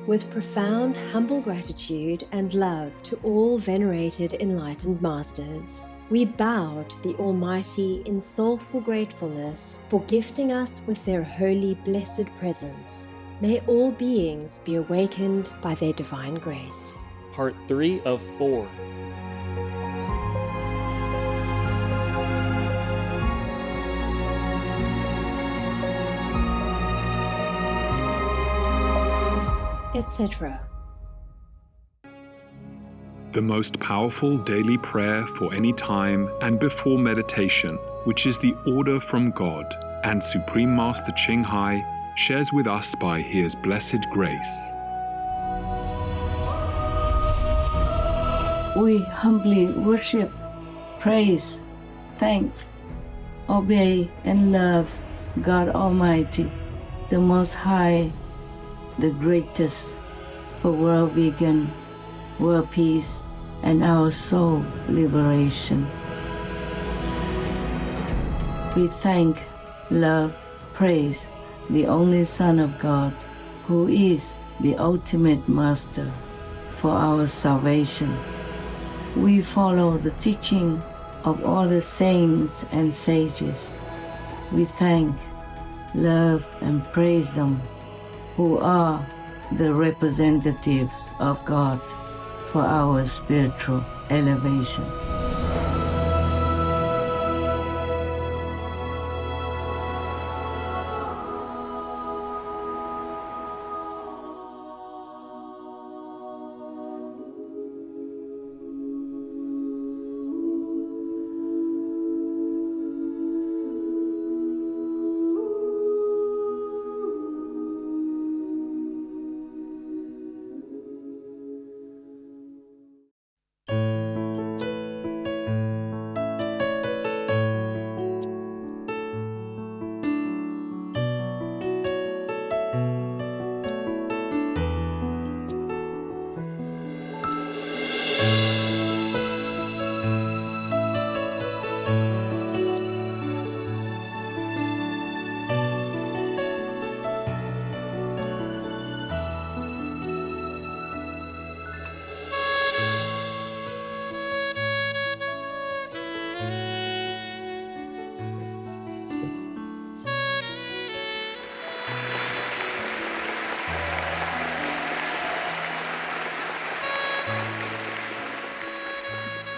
With profound, humble gratitude and love to all venerated enlightened masters, we bow to the Almighty in soulful gratefulness for gifting us with their holy, blessed presence. May all beings be awakened by their divine grace. Part 3 of 4. Etc. The most powerful daily prayer for any time and before meditation, which is the order from God, and Supreme Master Ching Hai shares with us by His blessed grace. We humbly worship, praise, thank, obey, and love God Almighty, the Most High, the greatest, for world vegan, world peace, and our soul liberation. We thank, love, praise the only Son of God, who is the ultimate Master for our salvation. We follow the teaching of all the saints and sages. We thank, love, and praise them, who are the representatives of God for our spiritual elevation.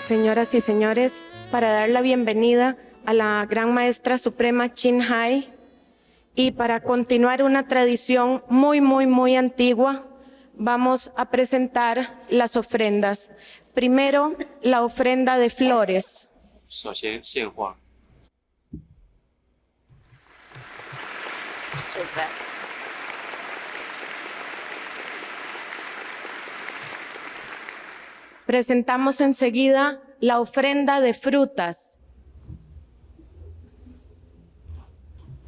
Señoras y señores, para dar la bienvenida a la Gran Maestra Suprema Ching Hai y para continuar una tradición muy antigua, vamos a presentar las ofrendas. Primero, la ofrenda de flores. 首先献花。 Presentamos enseguida la ofrenda de frutas.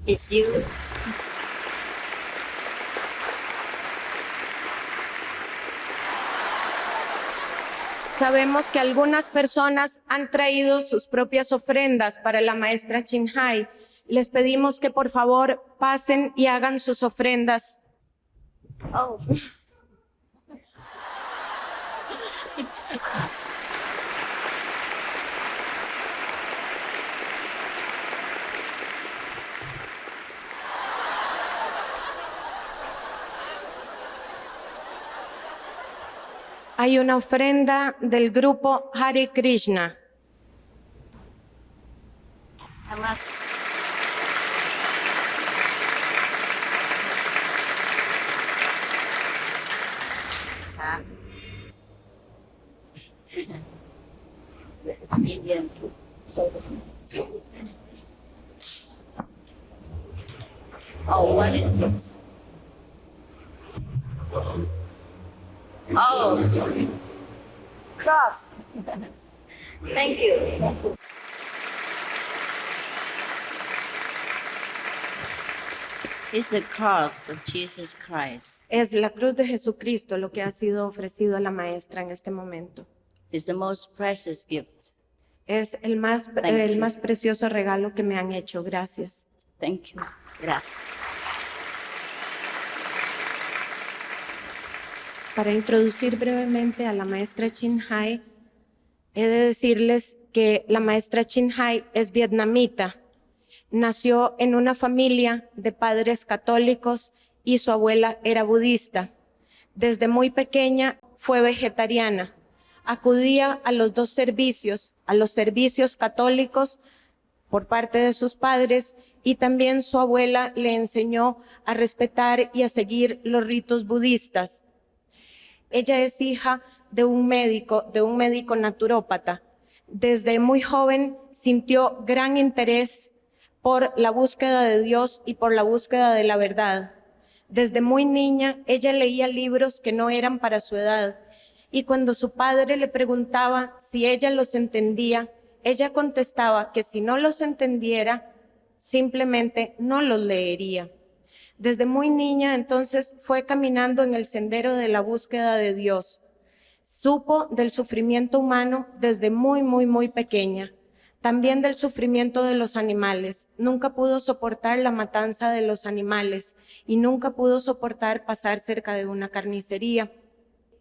It's you. Sabemos que algunas personas han traído sus propias ofrendas para la maestra Ching Hai. Les pedimos que por favor pasen y hagan sus ofrendas. Oh. Hay una ofrenda del grupo Hare Krishna. Indian food. Oh, what is this? Oh, cross. Thank you. It's the cross of Jesus Christ. Es la cruz de Jesucristo lo que ha sido ofrecido a la maestra en este momento. It's the most precious gift. Es el más precioso regalo que me han hecho. Gracias. Thank you. Gracias. Para introducir brevemente a la maestra Chin Hai, he de decirles que la maestra Chin Hai es vietnamita. Nació en una familia de padres católicos y su abuela era budista. Desde muy pequeña fue vegetariana. Acudía a los dos servicios, a los servicios católicos por parte de sus padres, y también su abuela le enseñó a respetar y a seguir los ritos budistas. Ella es hija de un médico naturópata. Desde muy joven sintió gran interés por la búsqueda de Dios y por la búsqueda de la verdad. Desde muy niña, ella leía libros que no eran para su edad, y cuando su padre le preguntaba si ella los entendía, ella contestaba que si no los entendiera, simplemente no los leería. Desde muy niña, entonces, fue caminando en el sendero de la búsqueda de Dios. Supo del sufrimiento humano desde muy pequeña. También del sufrimiento de los animales. Nunca pudo soportar la matanza de los animales y nunca pudo soportar pasar cerca de una carnicería.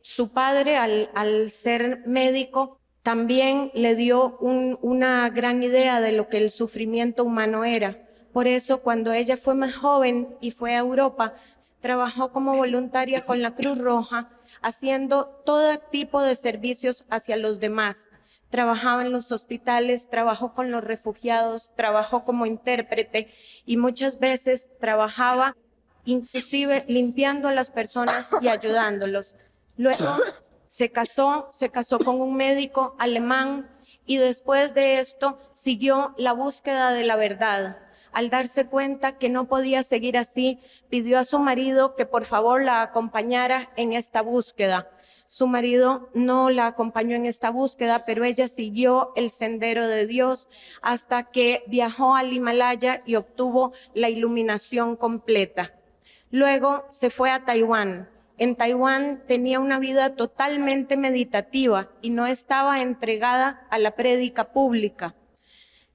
Su padre, al ser médico, también le dio una gran idea de lo que el sufrimiento humano era. Por eso, cuando ella fue más joven y fue a Europa, trabajó como voluntaria con la Cruz Roja, haciendo todo tipo de servicios hacia los demás. Trabajaba en los hospitales, trabajó con los refugiados, trabajó como intérprete y muchas veces trabajaba inclusive limpiando a las personas y ayudándolos. Luego se casó con un médico alemán y después de esto siguió la búsqueda de la verdad. Al darse cuenta que no podía seguir así, pidió a su marido que por favor la acompañara en esta búsqueda. Su marido no la acompañó en esta búsqueda, pero ella siguió el sendero de Dios hasta que viajó al Himalaya y obtuvo la iluminación completa. Luego se fue a Taiwán. En Taiwán tenía una vida totalmente meditativa y no estaba entregada a la prédica pública.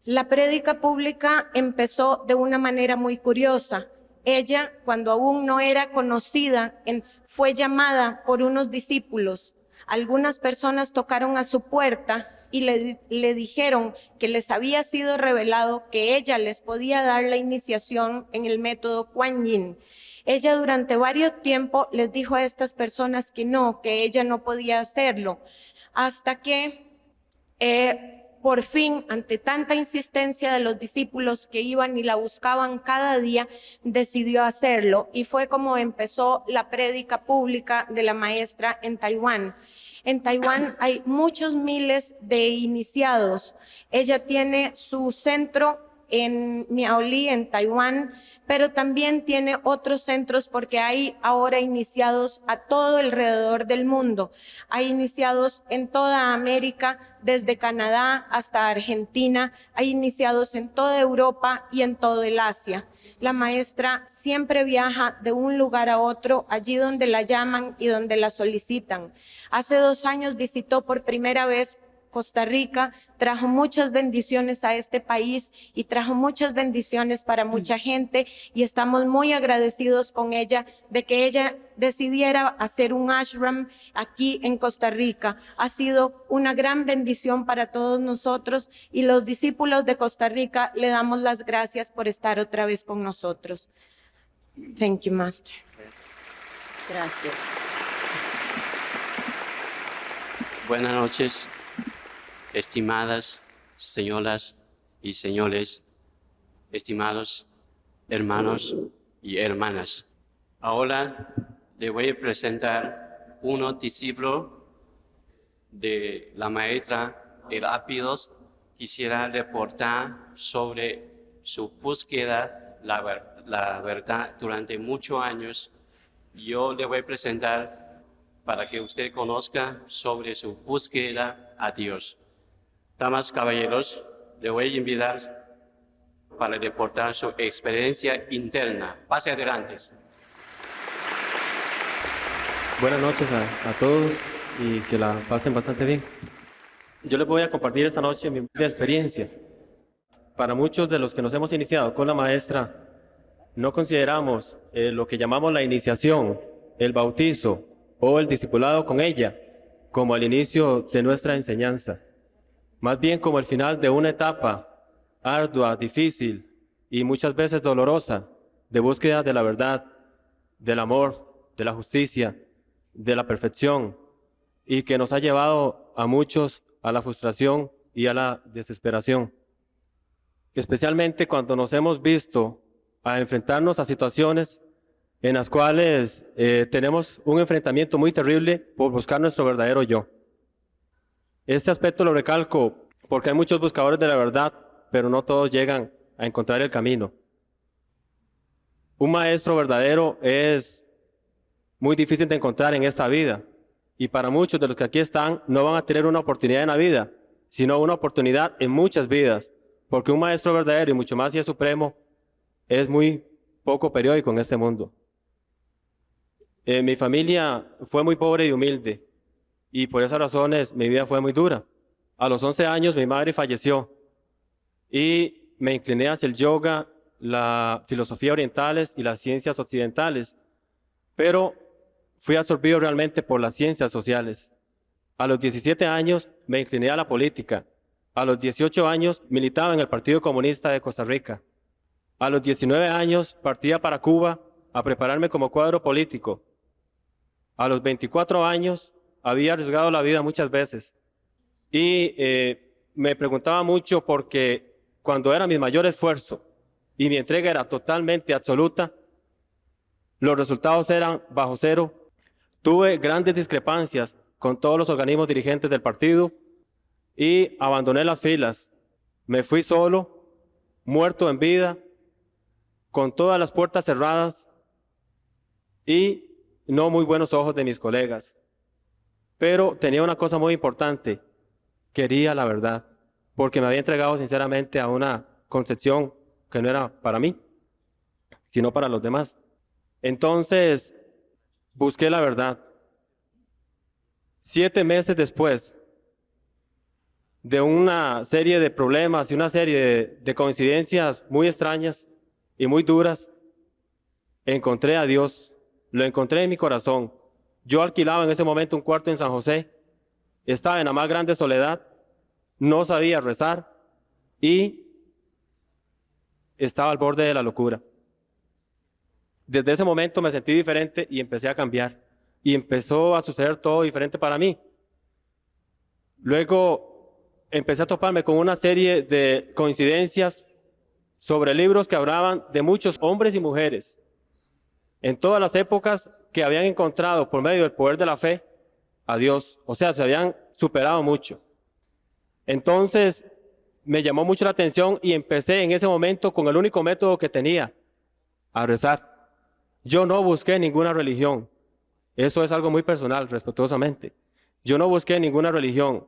La prédica pública empezó de una manera muy curiosa. Ella, cuando aún no era conocida, fue llamada por unos discípulos. Algunas personas tocaron a su puerta y le dijeron que les había sido revelado que ella les podía dar la iniciación en el método Kuan Yin. Ella durante varios tiempos les dijo a estas personas que ella no podía hacerlo, hasta que por fin, ante tanta insistencia de los discípulos que iban y la buscaban cada día, decidió hacerlo, y fue como empezó la prédica pública de la maestra en Taiwán. En Taiwán hay muchos miles de iniciados. Ella tiene su centro en Miaoli, en Taiwán, pero también tiene otros centros porque hay ahora iniciados a todo alrededor del mundo. Hay iniciados en toda América, desde Canadá hasta Argentina, hay iniciados en toda Europa y en todo el Asia. La maestra siempre viaja de un lugar a otro, allí donde la llaman y donde la solicitan. Hace 2 años visitó por primera vez Costa Rica, trajo muchas bendiciones a este país y trajo muchas bendiciones para mucha gente, y estamos muy agradecidos con ella de que ella decidiera hacer un ashram aquí en Costa Rica. Ha sido una gran bendición para todos nosotros, y los discípulos de Costa Rica le damos las gracias por estar otra vez con nosotros. Thank you, Master. Gracias. Buenas noches, estimadas señoras y señores, estimados hermanos y hermanas. Ahora le voy a presentar un discípulo de la maestra Apidos. Quisiera reportar sobre su búsqueda, la verdad, durante muchos años. Yo le voy a presentar para que usted conozca sobre su búsqueda a Dios. Damas, caballeros, le voy a invitar para reportar su experiencia interna. Pase adelante. Buenas noches a todos y que la pasen bastante bien. Yo les voy a compartir esta noche mi propia experiencia. Para muchos de los que nos hemos iniciado con la maestra, no consideramos lo que llamamos la iniciación, el bautizo o el discipulado con ella como el inicio de nuestra enseñanza, más bien como el final de una etapa ardua, difícil y muchas veces dolorosa de búsqueda de la verdad, del amor, de la justicia, de la perfección, y que nos ha llevado a muchos a la frustración y a la desesperación. Especialmente cuando nos hemos visto a enfrentarnos a situaciones en las cuales tenemos un enfrentamiento muy terrible por buscar nuestro verdadero yo. Este aspecto lo recalco porque hay muchos buscadores de la verdad, pero no todos llegan a encontrar el camino. Un maestro verdadero es muy difícil de encontrar en esta vida, y para muchos de los que aquí están no van a tener una oportunidad en la vida, sino una oportunidad en muchas vidas, porque un maestro verdadero, y mucho más si es supremo, es muy poco periódico en este mundo. Mi familia fue muy pobre y humilde, y por esas razones mi vida fue muy dura. A los 11 años mi madre falleció, y me incliné hacia el yoga, la filosofía orientales y las ciencias occidentales, pero fui absorbido realmente por las ciencias sociales. A los 17 años me incliné a la política. A los 18 años militaba en el Partido Comunista de Costa Rica. A los 19 años partía para Cuba a prepararme como cuadro político. A los 24 años había arriesgado la vida muchas veces. Y me preguntaba mucho porque cuando era mi mayor esfuerzo y mi entrega era totalmente absoluta, los resultados eran bajo cero. Tuve grandes discrepancias con todos los organismos dirigentes del partido y abandoné las filas. Me fui solo, muerto en vida, con todas las puertas cerradas y no muy buenos ojos de mis colegas. Pero tenía una cosa muy importante: quería la verdad, porque me había entregado sinceramente a una concepción que no era para mí, sino para los demás. Entonces, busqué la verdad. 7 meses después de una serie de problemas y una serie de coincidencias muy extrañas y muy duras, encontré a Dios. Lo encontré en mi corazón. Yo alquilaba en ese momento un cuarto en San José. Estaba en la más grande soledad. No sabía rezar y estaba al borde de la locura. Desde ese momento me sentí diferente y empecé a cambiar. Y empezó a suceder todo diferente para mí. Luego empecé a toparme con una serie de coincidencias sobre libros que hablaban de muchos hombres y mujeres en todas las épocas que habían encontrado por medio del poder de la fe a Dios. O sea, se habían superado mucho. Entonces me llamó mucho la atención y empecé en ese momento con el único método que tenía: a rezar. Yo no busqué ninguna religión. Eso es algo muy personal, respetuosamente. Yo no busqué ninguna religión.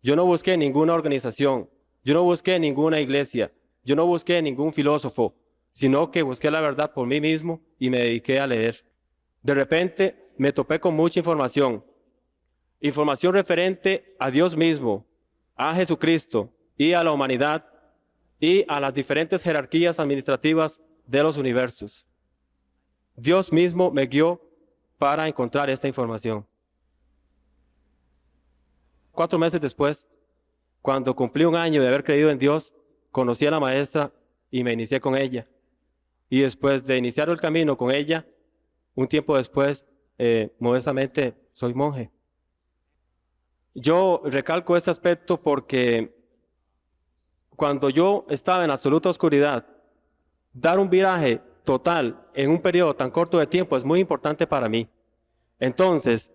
Yo no busqué ninguna organización. Yo no busqué ninguna iglesia. Yo no busqué ningún filósofo, sino que busqué la verdad por mí mismo y me dediqué a leer. De repente me topé con mucha información. Información referente a Dios mismo, a Jesucristo y a la humanidad y a las diferentes jerarquías administrativas de los universos. Dios mismo me guió para encontrar esta información. 4 meses después, cuando cumplí 1 año de haber creído en Dios, conocí a la maestra y me inicié con ella. Y después de iniciar el camino con ella, un tiempo después, modestamente, soy monje. Yo recalco este aspecto porque cuando yo estaba en absoluta oscuridad, dar un viraje total en un periodo tan corto de tiempo es muy importante para mí. Entonces,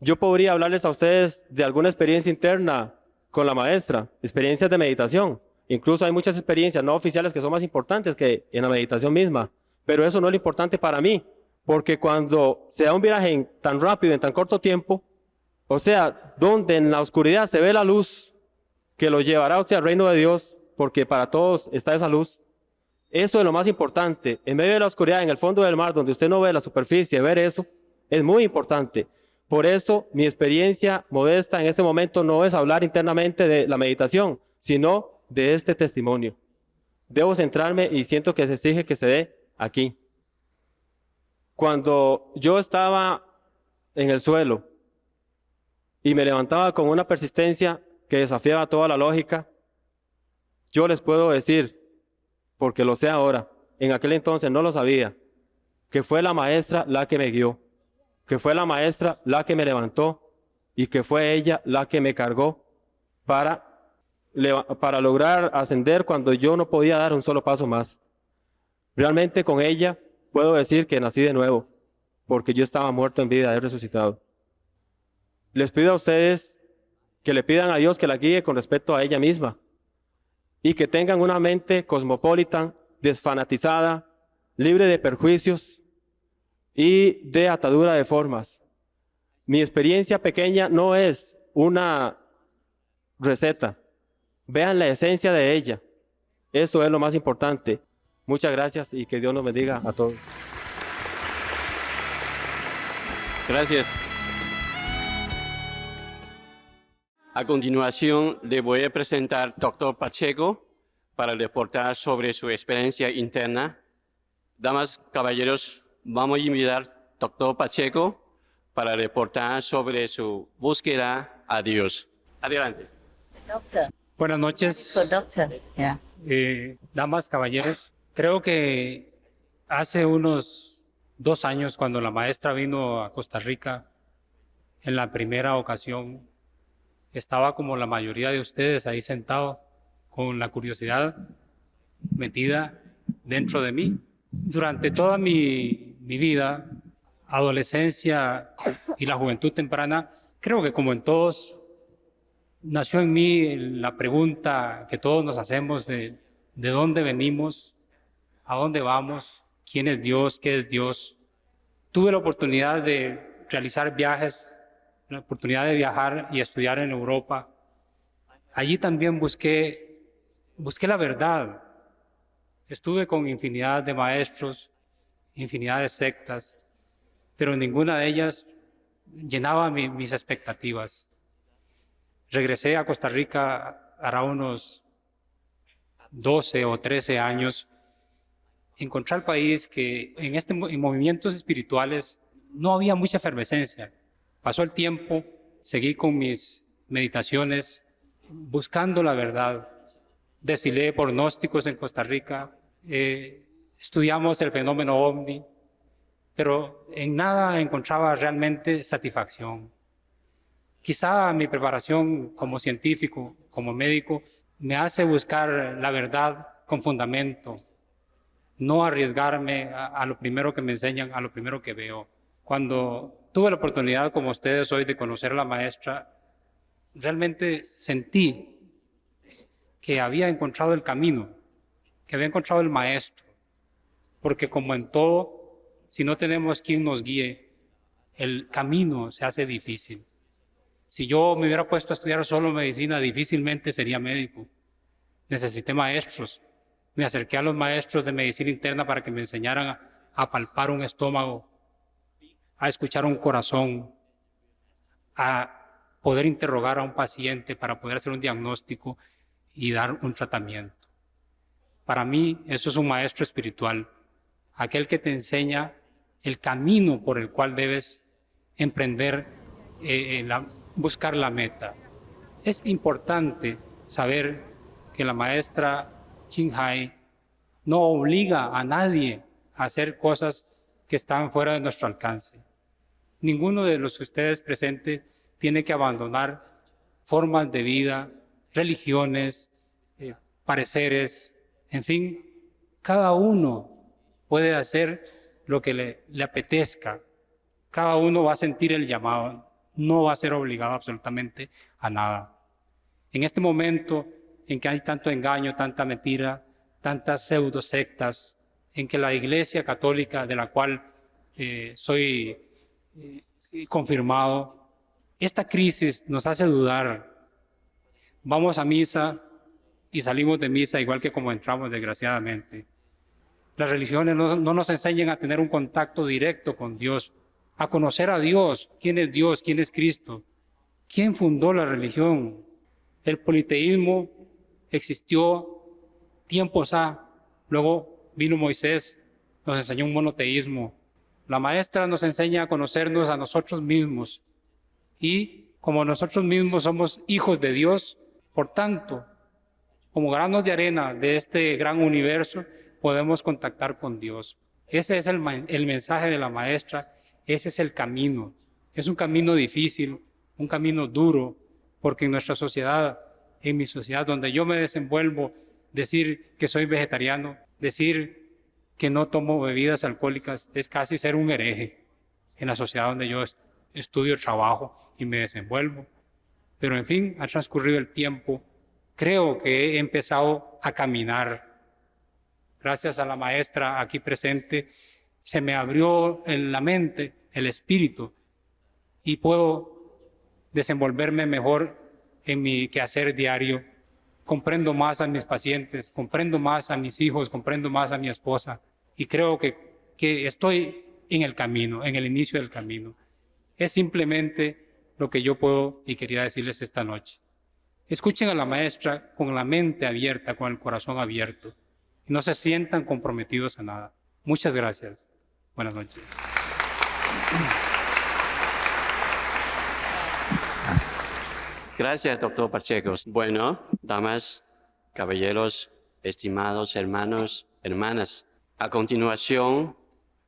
yo podría hablarles a ustedes de alguna experiencia interna con la maestra, experiencias de meditación. Incluso hay muchas experiencias no oficiales que son más importantes que en la meditación misma, pero eso no es lo importante para mí, porque cuando se da un viraje tan rápido, en tan corto tiempo, o sea, donde en la oscuridad se ve la luz que lo llevará a usted al reino de Dios, porque para todos está esa luz. Eso es lo más importante. En medio de la oscuridad, en el fondo del mar, donde usted no ve la superficie, ver eso es muy importante. Por eso mi experiencia modesta en este momento no es hablar internamente de la meditación, sino de este testimonio. Debo centrarme y siento que se exige que se dé aquí. Cuando yo estaba en el suelo y me levantaba con una persistencia que desafiaba toda la lógica, yo les puedo decir, porque lo sé ahora, en aquel entonces no lo sabía, que fue la maestra la que me guió, que fue la maestra la que me levantó y que fue ella la que me cargó para lograr ascender cuando yo no podía dar un solo paso más. Realmente con ella puedo decir que nací de nuevo, porque yo estaba muerto en vida, he resucitado. Les pido a ustedes que le pidan a Dios que la guíe con respecto a ella misma y que tengan una mente cosmopolita, desfanatizada, libre de perjuicios y de atadura de formas. Mi experiencia pequeña no es una receta. Vean la esencia de ella. Eso es lo más importante. Muchas gracias y que Dios nos bendiga a todos. Gracias. A continuación, le voy a presentar al Dr. Pacheco para reportar sobre su experiencia interna. Damas, caballeros, vamos a invitar al Dr. Pacheco para reportar sobre su búsqueda a Dios. Adelante. Doctor. Buenas noches, Doctor. Yeah. damas, caballeros. Creo que hace unos 2 años, cuando la maestra vino a Costa Rica, en la primera ocasión, estaba como la mayoría de ustedes ahí sentado, con la curiosidad metida dentro de mí. Durante toda mi vida, adolescencia y la juventud temprana, creo que como en todos, nació en mí la pregunta que todos nos hacemos de dónde venimos, a dónde vamos, quién es Dios, qué es Dios. Tuve la oportunidad de realizar viajes, la oportunidad de viajar y estudiar en Europa. Allí también busqué la verdad. Estuve con infinidad de maestros, infinidad de sectas, pero ninguna de ellas llenaba mis expectativas. Regresé a Costa Rica hará unos 12 o 13 años. Encontré al país que en movimientos espirituales no había mucha efervescencia. Pasó el tiempo, seguí con mis meditaciones, buscando la verdad. Desfilé por gnósticos en Costa Rica, estudiamos el fenómeno ovni, pero en nada encontraba realmente satisfacción. Quizá mi preparación como científico, como médico, me hace buscar la verdad con fundamento, no arriesgarme a lo primero que me enseñan, a lo primero que veo. Cuando tuve la oportunidad, como ustedes hoy, de conocer a la maestra, realmente sentí que había encontrado el camino, que había encontrado el maestro, porque como en todo, si no tenemos quien nos guíe, el camino se hace difícil. Si yo me hubiera puesto a estudiar solo medicina, difícilmente sería médico. Necesité maestros. Me acerqué a los maestros de medicina interna para que me enseñaran a palpar un estómago, a escuchar un corazón, a poder interrogar a un paciente para poder hacer un diagnóstico y dar un tratamiento. Para mí, eso es un maestro espiritual, aquel que te enseña el camino por el cual debes emprender, buscar la meta. Es importante saber que la maestra Ching Hai no obliga a nadie a hacer cosas que están fuera de nuestro alcance. Ninguno de los que ustedes presentes tiene que abandonar formas de vida, religiones, pareceres, en fin, cada uno puede hacer lo que le apetezca. Cada uno va a sentir el llamado, no va a ser obligado absolutamente a nada. En este momento en que hay tanto engaño, tanta mentira, tantas pseudosectas, en que la Iglesia Católica, de la cual soy confirmado, esta crisis nos hace dudar. Vamos a misa y salimos de misa igual que como entramos, desgraciadamente. Las religiones no nos enseñan a tener un contacto directo con Dios, a conocer a Dios, quién es Dios, quién es Cristo, quién fundó la religión. El politeísmo existió tiempos luego vino Moisés, nos enseñó un monoteísmo. La maestra nos enseña a conocernos a nosotros mismos y como nosotros mismos somos hijos de Dios, por tanto, como granos de arena de este gran universo, podemos contactar con Dios. Ese es el mensaje de la maestra, ese es el camino. Es un camino difícil, un camino duro, porque en nuestra sociedad, en mi sociedad donde yo me desenvuelvo, decir que soy vegetariano, decir que no tomo bebidas alcohólicas, es casi ser un hereje en la sociedad donde yo estudio, trabajo y me desenvuelvo. Pero en fin, ha transcurrido el tiempo. Creo que he empezado a caminar. Gracias a la maestra aquí presente, se me abrió en la mente, el espíritu, y puedo desenvolverme mejor en mi quehacer diario. Comprendo más a mis pacientes, comprendo más a mis hijos, comprendo más a mi esposa, y creo que estoy en el camino, en el inicio del camino. Es simplemente lo que yo puedo y quería decirles esta noche. Escuchen a la maestra con la mente abierta, con el corazón abierto. Y no se sientan comprometidos a nada. Muchas gracias. Buenas noches. Gracias, doctor Pacheco. Bueno, damas, caballeros, estimados hermanos, hermanas, a continuación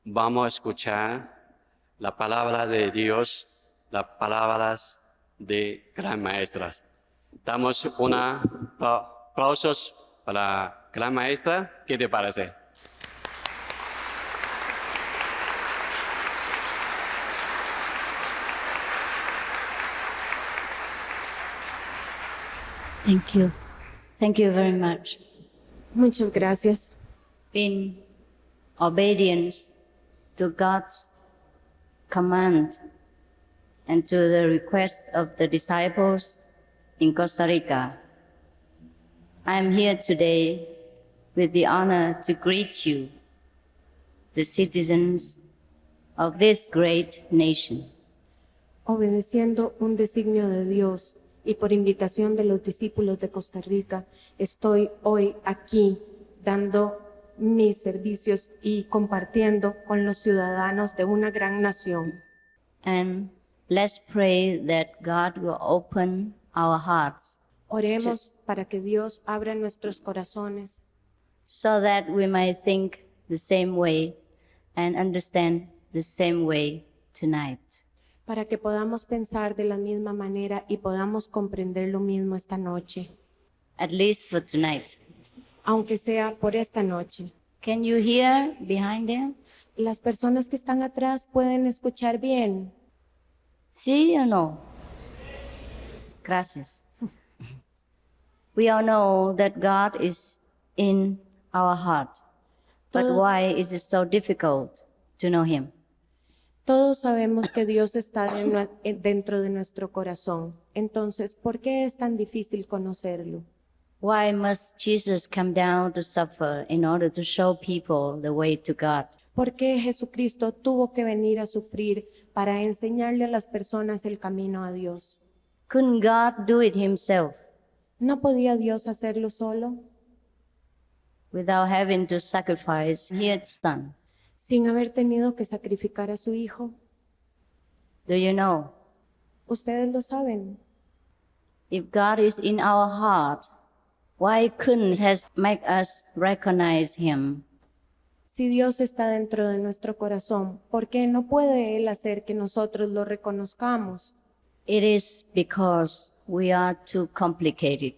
vamos a escuchar la palabra de Dios, las palabras de gran maestra. Damos aplausos para la gran maestra. ¿Qué te parece? Thank you. Thank you very much. Muchas gracias. In obedience to God's command and to the request of the disciples in Costa Rica, I am here today with the honor to greet you, the citizens of this great nation. Obedeciendo un designio de Dios y por invitación de los discípulos de Costa Rica, estoy hoy aquí dando mis servicios y compartiendo con los ciudadanos de una gran nación. And let's pray that God will open our hearts Oremos para que Dios abra nuestros corazones so that we might think the same way and understand the same way tonight. para que podamos pensar de la misma manera y podamos comprender lo mismo esta noche, At least for tonight. aunque sea por esta noche. Can you hear behind them? Las personas que están atrás pueden escuchar bien. ¿Sí o no? Gracias. We all know that God is in our heart, but Todo- why is it so difficult to know Him? Todos sabemos que Dios está dentro de nuestro corazón. Entonces, ¿por qué es tan difícil conocerlo? Why must Jesus come down to suffer in order to show people the way to God? ¿Por qué Jesucristo tuvo que venir a sufrir para enseñarle a las personas el camino a Dios? Couldn't God do it Himself ¿No podía Dios hacerlo solo? without having to sacrifice His Son? Sin haber tenido que sacrificar a su hijo. Do you know? Ustedes lo saben. If God is in our heart, why couldn't He make us recognize Him? Si Dios está dentro de nuestro corazón, ¿por qué no puede Él hacer que nosotros lo reconozcamos? It is because we are too complicated.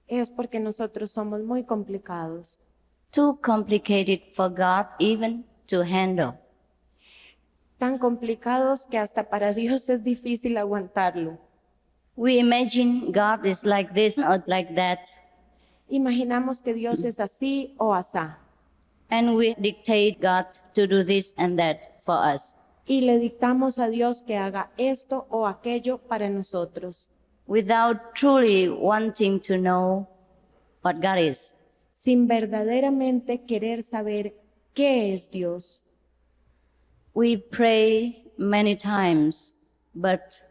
Es porque nosotros somos muy complicados. Too complicated for God even to handle. Tan complicados que hasta para Dios es difícil aguantarlo. We imagine God is like this or like that, Imaginamos que Dios es así o asá. and we dictate God to do this and that for us, Y le dictamos a Dios que haga esto o aquello para nosotros, without truly wanting to know what God is. sin verdaderamente querer saber qué es Dios. We pray many times, but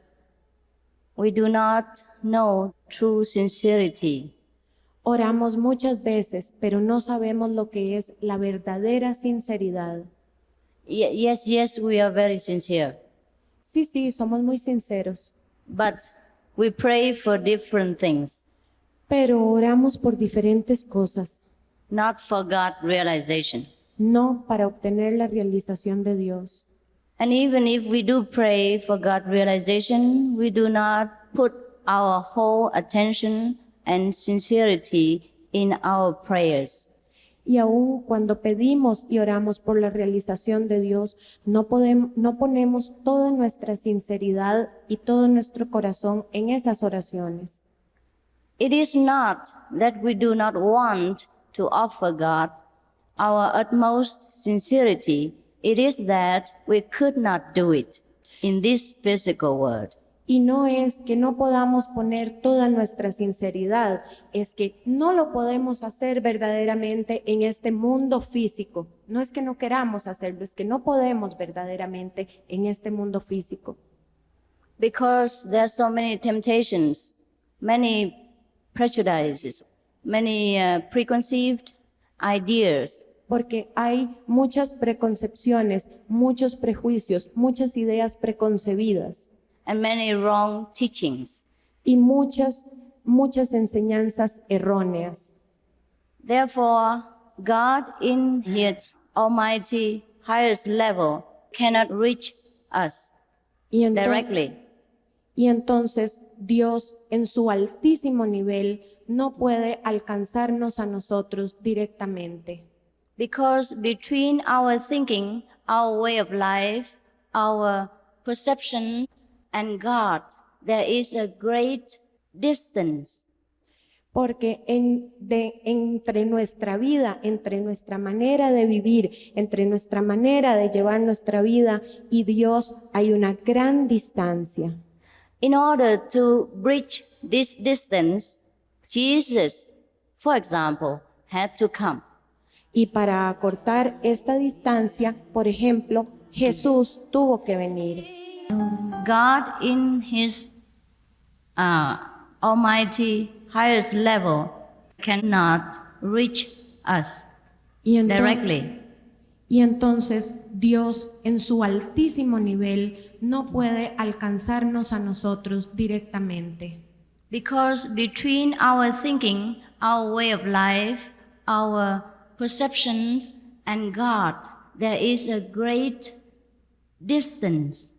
we do not know true sincerity. Oramos muchas veces, pero no sabemos lo que es la verdadera sinceridad. Yes, we are very sincere. Sí, sí, somos muy sinceros, But we pray for different things, pero oramos por diferentes cosas, not for God realization. no para obtener la realización de Dios. And even if we do pray for God realization, we do not put our whole attention and sincerity in our prayers. Y aun cuando pedimos y oramos por la realización de Dios, no ponemos toda nuestra sinceridad y todo nuestro corazón en esas oraciones. It is not that we do not want to offer God our utmost sincerity. It is that we could not do it in this physical world. Y no es que no podamos poner toda nuestra sinceridad, es que no lo podemos hacer verdaderamente en este mundo físico. No es que no queramos hacerlo, es que no podemos verdaderamente en este mundo físico. Because there are so many temptations, many prejudices, many preconceived ideas. Porque hay muchas preconcepciones, muchos prejuicios, muchas ideas preconcebidas And many wrong teachings. y muchas enseñanzas erróneas. Therefore, God in His almighty highest level cannot reach us Y directly. Y entonces Dios en su altísimo nivel no puede alcanzarnos a nosotros directamente. Because between our thinking, our way of life, our perception, and God, there is a great distance. Porque entre nuestra vida, entre nuestra manera de vivir, entre nuestra manera de llevar nuestra vida y Dios hay una gran distancia. In order to bridge this distance, Jesus, for example, had to come. Y para acortar esta distancia, por ejemplo, Jesús tuvo que venir. God in His almighty highest level cannot reach us Y directly. Y entonces Dios en su altísimo nivel no puede alcanzarnos a nosotros directamente. Because between our thinking, our way of life, our perception, and God, there is a great distance.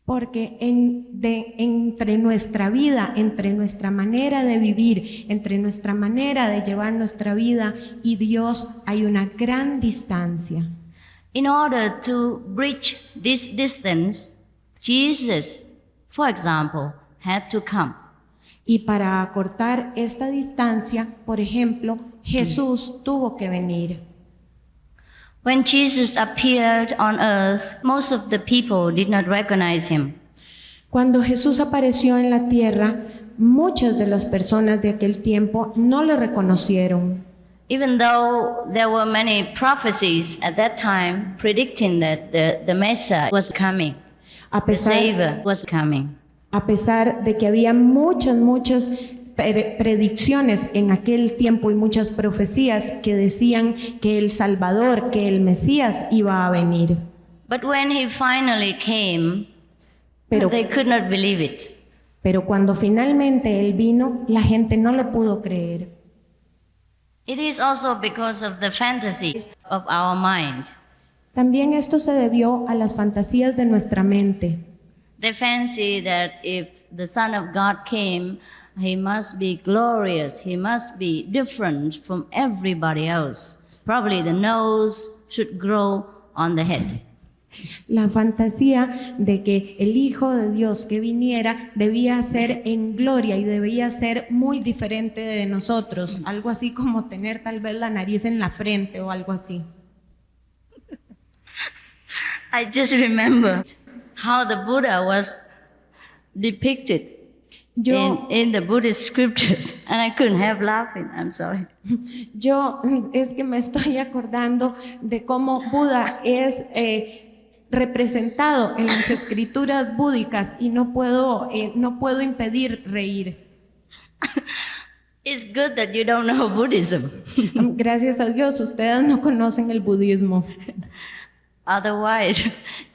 Porque entre nuestra vida, entre nuestra manera de vivir, entre nuestra manera de llevar nuestra vida y Dios hay una gran distancia. In order to bridge this distance, Jesus, for example, had to come. Y para acortar esta distancia, por ejemplo, Jesús tuvo que venir. When Jesus appeared on earth, most of the people did not recognize him. Cuando Jesús apareció en la tierra, muchas de las personas de aquel tiempo no le reconocieron. Even though there were many prophecies at that time predicting that the Messiah was coming, A the pesar, Savior was coming. a pesar de que había muchas predicciones en aquel tiempo y muchas profecías que decían que el Salvador, que el Mesías iba a venir. But when he finally came, Pero, they could not believe it. pero cuando finalmente Él vino, la gente no lo pudo creer. It is also because of the fantasies of our mind. También esto se debió a las fantasías de nuestra mente. They fancy that if the Son of God came, he must be glorious, he must be different from everybody else. Probably the nose should grow on the head. La fantasía de que el Hijo de Dios que viniera debía ser en gloria y debía ser muy diferente de nosotros, algo así como tener tal vez la nariz en la frente o algo así. I just remember how the Buddha was depicted in the Buddhist scriptures, and I couldn't help laughing. I'm sorry. Es que me estoy acordando de cómo Buda es representado en las escrituras búdicas y no puedo impedir reír. It's good that you don't know Buddhism. Gracias a Dios, ustedes no conocen el budismo. Otherwise,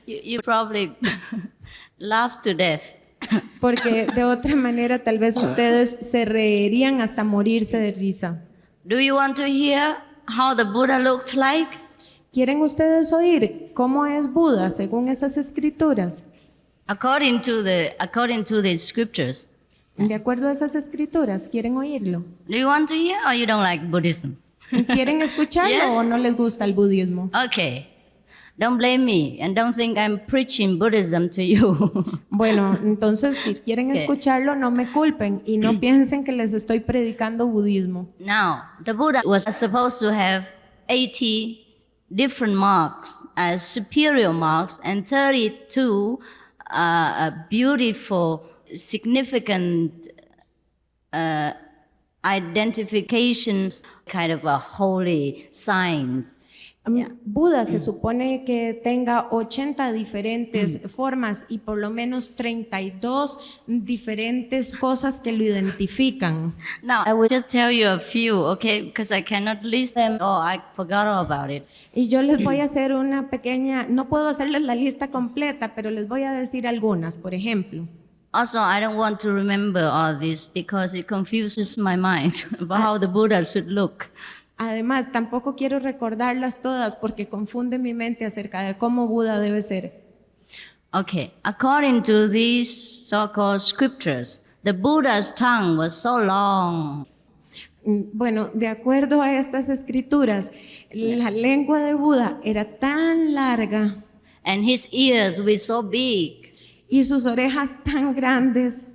you probably laugh to death. Porque de otra manera tal vez ustedes se reirían hasta morirse de risa. Do you want to hear how the Buddha looked like? ¿Quieren ustedes oír cómo es Buda según esas escrituras? According to the scriptures. De acuerdo a esas escrituras, ¿quieren oírlo? Do you want to hear or you don't like Buddhism? ¿Quieren escucharlo Yes. o no les gusta el budismo? Okay. Don't blame me and don't think I'm preaching Buddhism to you. Bueno, entonces si quieren ¿Qué? escucharlo, no me culpen y no piensen que les estoy predicando budismo. Now, the Buddha was supposed to have 80 different marks as superior marks and 32 beautiful, significant identifications, kind of a holy signs. Buda se supone que tenga 80 diferentes formas y por lo menos 32 diferentes cosas que lo identifican. Now, I will just tell you a few, okay, because I cannot list them or I forgot all about it. Y yo les voy a hacer una pequeña, no puedo hacerles la lista completa, pero les voy a decir algunas, por ejemplo. Also, I don't want to remember all this because it confuses my mind about how the Buddha should look. Además, tampoco quiero recordarlas todas porque confunde mi mente acerca de cómo Buda debe ser. Okay, according to these so-called scriptures, the Buddha's tongue was so long. Bueno, de acuerdo a estas escrituras, la lengua de Buda era tan larga And his ears were so big, y sus orejas tan grandes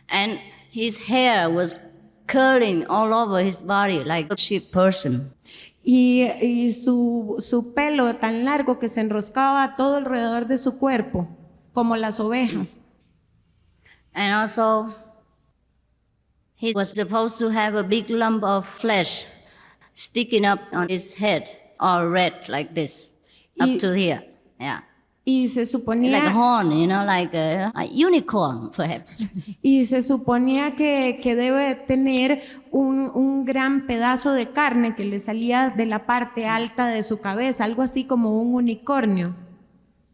and his hair was curling all over his body like a sheep person. y su pelo tan largo que se enroscaba todo alrededor de su cuerpo, como las ovejas. And also, he was supposed to have a big lump of flesh sticking up on his head, all red like this, Y- up to here. Yeah. Y se Like a suponía, horn, like a unicorn, perhaps. que debe tener un gran pedazo de carne que le salía de la parte alta de su cabeza, algo así como un unicornio.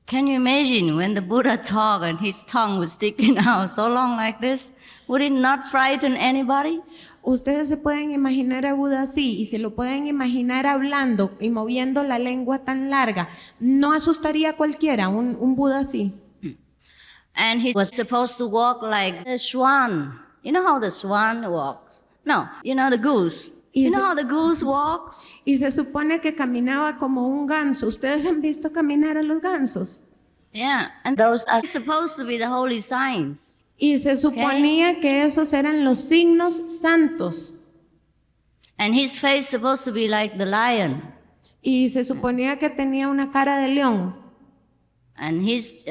Can you imagine when the Buddha talked and his tongue was sticking out so long like this? Would it not frighten anybody? Ustedes se pueden imaginar a Buda así y se lo pueden imaginar hablando y moviendo la lengua tan larga. ¿No asustaría a cualquiera un Buda así? And he was supposed to walk like a swan. You know how the swan walks? No, you know the goose. You Is know it- how the goose walks? Y se supone que caminaba como un ganso. ¿Ustedes han visto caminar a los gansos? Yeah, and those are supposed to be the holy signs. Y se suponía que esos eran los signos santos. And his face supposed to be like the lion. Y se suponía que tenía una cara de león. And his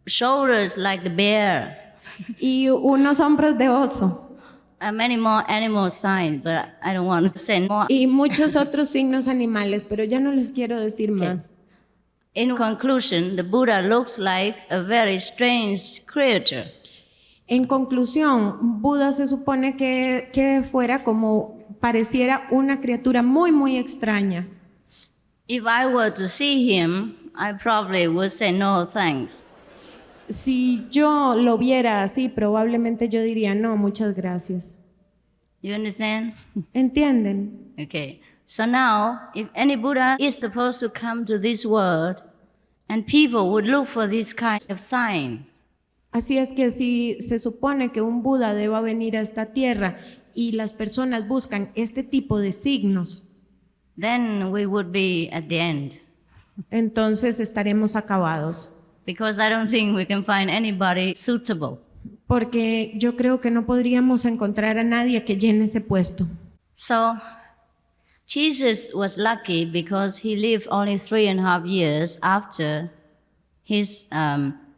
shoulders like the bear. Y unos hombros de oso. Many more animal signs, but I don't want to say more. Y muchos otros signos animales, pero ya no les quiero decir más. In conclusion, the Buddha looks like a very strange creature. En conclusión, Buda se supone que fuera como pareciera una criatura muy, muy extraña. If I were to see him, I probably would say no thanks. Si yo lo viera así, probablemente yo diría, no, muchas gracias. You understand? ¿Entienden? Okay. So now, if any Buddha is supposed to come to this world, and people would look for these kinds of signs, Así es que si se supone que un Buda deba venir a esta tierra y las personas buscan este tipo de signos, then we would be at the end. entonces estaremos acabados. Because I don't think we can find anybody suitable. Porque yo creo que no podríamos encontrar a nadie que llene ese puesto. So, Jesus was lucky because he lived only 3.5 years after his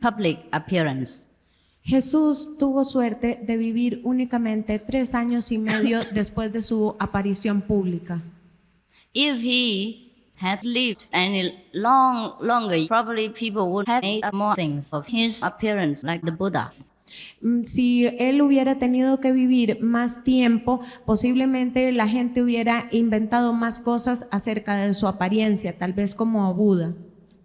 public appearance. Jesús tuvo suerte de vivir únicamente 3 años y medio después de su aparición pública. If he had lived any longer, probably people would have made more things of his appearance, like the Buddhas. Si él hubiera tenido que vivir más tiempo, posiblemente la gente hubiera inventado más cosas acerca de su apariencia, tal vez como Buda.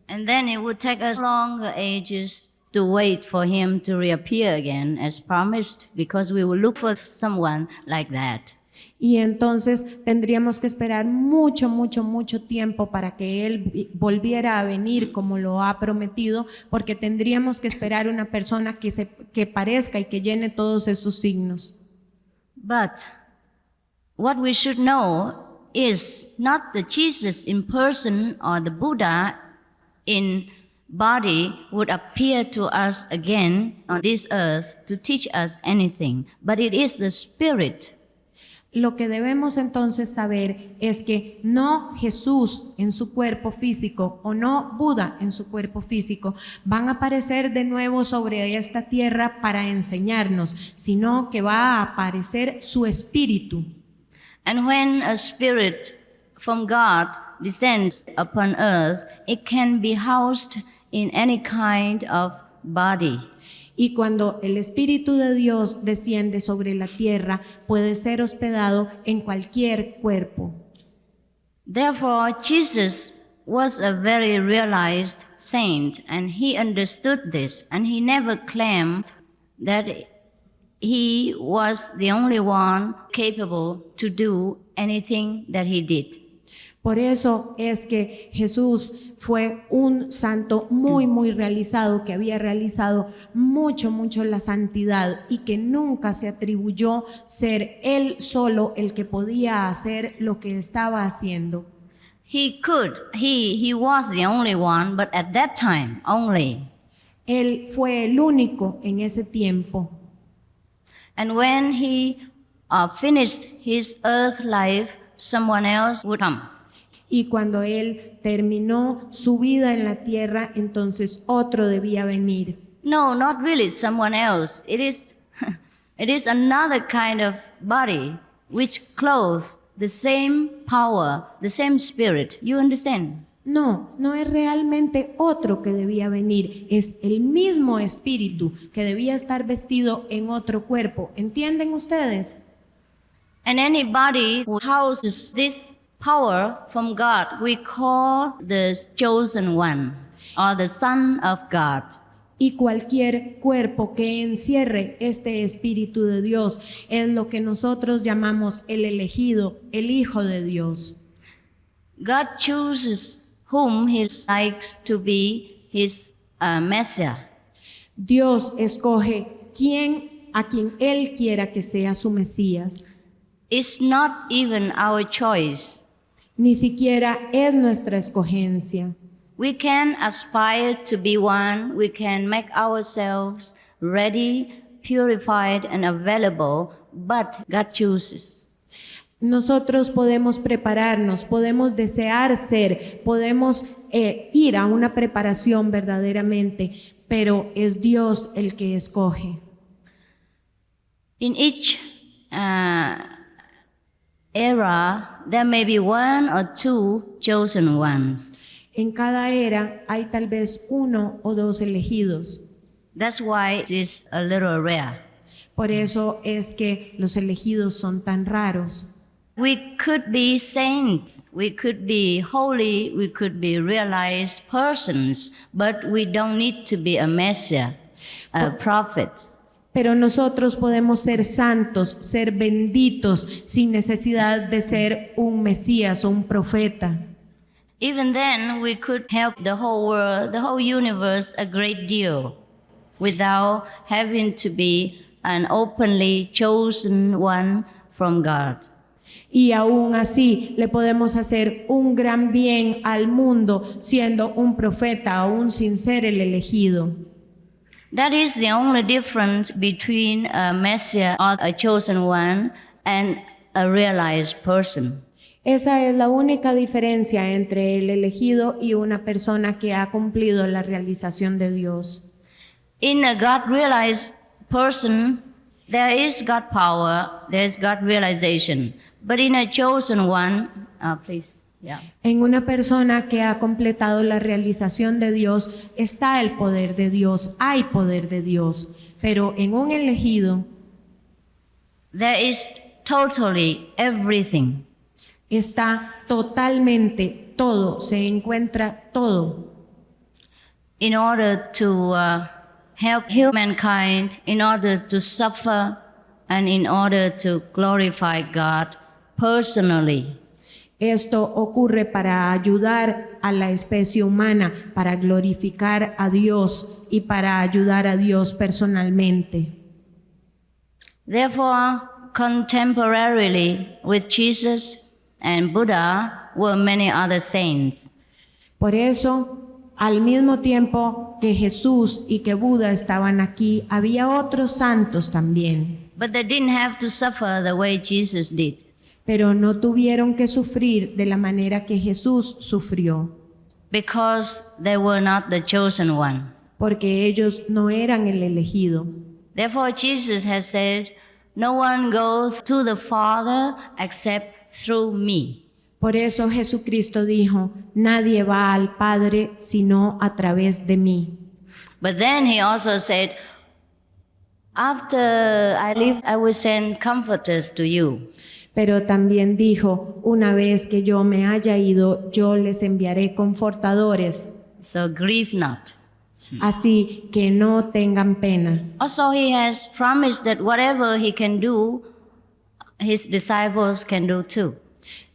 And then it would take us longer ages to wait for him to reappear again as promised, because we will look for someone like that. Y entonces tendríamos que esperar mucho, mucho, mucho tiempo para que Él volviera a venir como lo ha prometido, porque tendríamos que esperar una persona que parezca y que llene todos esos signos. But what we should know is not the Jesus in person or the Buddha in body would appear to us again on this earth to teach us anything, but it is the Spirit. Lo que debemos entonces saber es que no Jesús en su cuerpo físico o no Buda en su cuerpo físico van a aparecer de nuevo sobre esta tierra para enseñarnos, sino que va a aparecer su espíritu. And when a spirit from God descends upon earth, it can be housed in any kind of body. Y cuando el Espíritu de Dios desciende sobre la tierra, puede ser hospedado en cualquier cuerpo. Therefore, Jesus was a very realized saint, and he understood this, and he never claimed that he was the only one capable to do anything that he did. Por eso es que Jesús fue un santo muy, muy realizado, que había realizado mucho, mucho la santidad y que nunca se atribuyó ser él solo el que podía hacer lo que estaba haciendo. He was the only one, but at that time only. Él fue el único en ese tiempo. And when he finished his earth life, someone else would come. Y cuando él terminó su vida en la tierra, entonces otro debía venir. No, not really someone else. It is another kind of body which clothes the same power, the same spirit. You understand? No, no es realmente otro que debía venir, es el mismo espíritu que debía estar vestido en otro cuerpo. ¿Entienden ustedes? And anybody who houses this power from God, we call the chosen one or the Son of God. Y cualquier cuerpo que encierre este Espíritu de Dios es lo que nosotros llamamos el elegido, el Hijo de Dios. God chooses whom He likes to be His Messiah. Dios escoge a quien Él quiera que sea su Mesías. It's not even our choice. Ni siquiera es nuestra escogencia. We can aspire to be one. We can make ourselves ready, purified, and available, but God chooses. Nosotros podemos prepararnos, podemos desear ser, podemos ir a una preparación verdaderamente, pero es Dios el que escoge. In each era, there may be one or two chosen ones. En cada era hay tal vez uno o dos elegidos. That's why it is a little rare. Por eso es que los elegidos son tan raros. We could be saints, we could be holy, we could be realized persons, but we don't need to be a Messiah, a prophet. Pero nosotros podemos ser santos, ser benditos, sin necesidad de ser un Mesías o un profeta. Even then, we could help the whole world, the whole universe a great deal without having to be an openly chosen one from God. Y aún así le podemos hacer un gran bien al mundo siendo un profeta aún sin ser el elegido. That is the only difference between a Messiah or a chosen one and a realized person. Esa es la única diferencia entre el elegido y una persona que ha cumplido la realización de Dios. In a God-realized person, there is God power, there is God realization. But in a chosen one, please, yeah. En una persona que ha completado la realización de Dios está el poder de Dios, hay poder de Dios. Pero en un elegido, there is totally everything. Está totalmente todo, se encuentra todo. in order to help humankind, in order to suffer, and in order to glorify God personally. Esto ocurre para ayudar a la especie humana, para glorificar a Dios y para ayudar a Dios personalmente. Therefore, contemporarily with Jesus and Buddha were many other saints. Por eso, al mismo tiempo que Jesús y que Buda estaban aquí, había otros santos también, But they didn't have to suffer the way Jesus did. pero no tuvieron que sufrir de la manera que Jesús sufrió, Because they were not the chosen one. porque ellos no eran el elegido. Therefore, Jesus has said, "No one goes to the Father except through me." Por eso Jesucristo dijo, nadie va al Padre sino a través de mí. But then he also said, "After I leave, I will send comforters to you." Pero también dijo, una vez que yo me haya ido, yo les enviaré confortadores, So grieve not. así que no tengan pena. Also, he has promised that whatever he can do, his disciples can do too.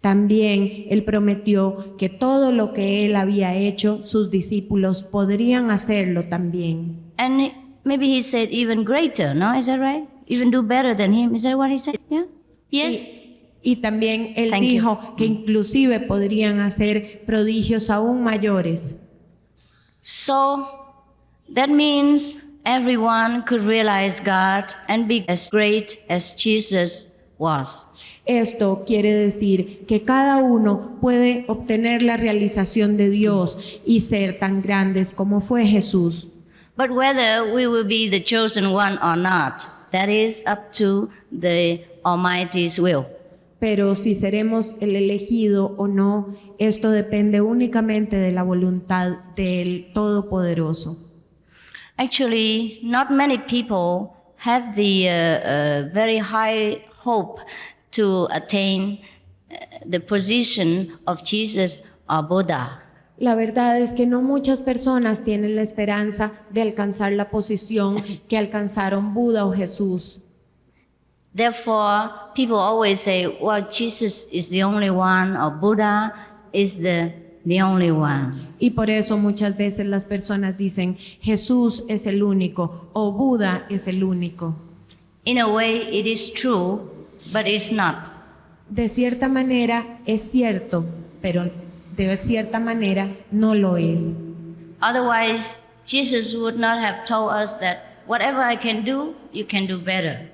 También él prometió que todo lo que él había hecho, sus discípulos podrían hacerlo también. And maybe he said even greater, no? Is that right? Even do better than him. Is that what he said? Yeah? Yes? Y también él Thank you. dijo que inclusive podrían hacer prodigios aún mayores. So that means everyone could realize God and be as great as Jesus was. Esto quiere decir que cada uno puede obtener la realización de Dios y ser tan grandes como fue Jesús. But whether we will be the chosen one or not, that is up to the Almighty's will. Pero si seremos el elegido o no, esto depende únicamente de la voluntad del Todopoderoso. Actually, not many people have the very high hope to attain the position of Jesus or Buddha. La verdad es que no muchas personas tienen la esperanza de alcanzar la posición que alcanzaron Buda o Jesús. Therefore, people always say, well, Jesus is the only one, or Buddha is the only one. Y por eso muchas veces las personas dicen, Jesús es el único o Buda es el único. In a way, it is true, but it's not. De cierta manera es cierto, pero de cierta manera no lo es. Otherwise, Jesus would not have told us that whatever I can do, you can do better.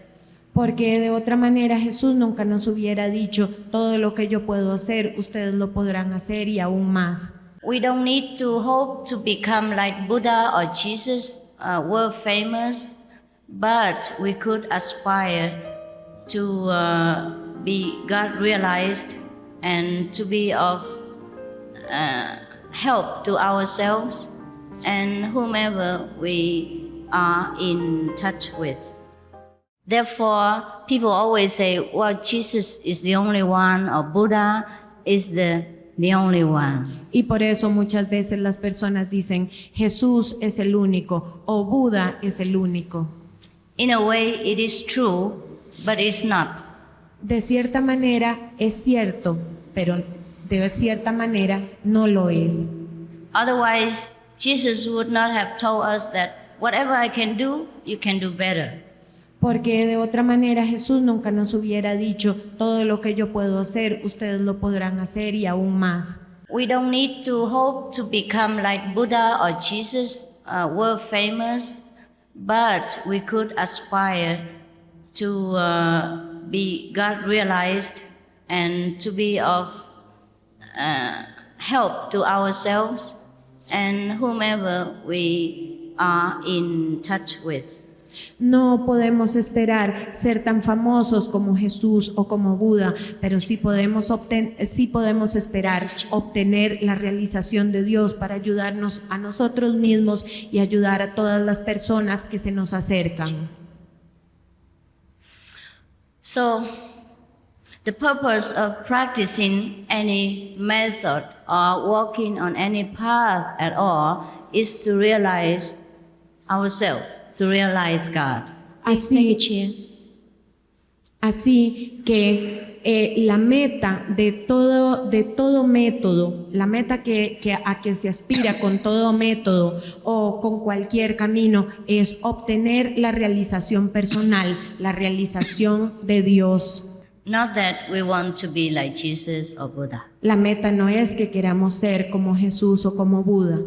Porque de otra manera Jesús nunca nos hubiera dicho, todo lo que yo puedo hacer, ustedes lo podrán hacer y aún más. We don't need to hope to become like Buddha or Jesus, world famous, but we could aspire to be God realized and to be of help to ourselves and whomever we are in touch with. Therefore, people always say, well, Jesus is the only one, or Buddha is the only one. Y por eso muchas veces las personas dicen, Jesús es el único o Buda es el único. In a way, it is true, but it's not. De cierta manera es cierto, pero de cierta manera no lo es. Otherwise, Jesus would not have told us that whatever I can do, you can do better. Porque de otra manera Jesús nunca nos hubiera dicho, todo lo que yo puedo hacer, ustedes lo podrán hacer y aún más. We don't need to hope to become like Buddha or Jesus, world famous, but we could aspire to be God realized and to be of help to ourselves and whomever we are in touch with. No podemos esperar ser tan famosos como Jesús o como Buda, pero sí podemos esperar obtener la realización de Dios para ayudarnos a nosotros mismos y ayudar a todas las personas que se nos acercan. So, the purpose of practicing any method or walking on any path at all is to realize ourselves, to realize God. Así que la meta de todo método, la meta a que se aspira con todo método o con cualquier camino es obtener la realización personal, la realización de Dios. Not that we want to be like Jesus or Buddha. La meta no es que queramos ser como Jesús o como Buda.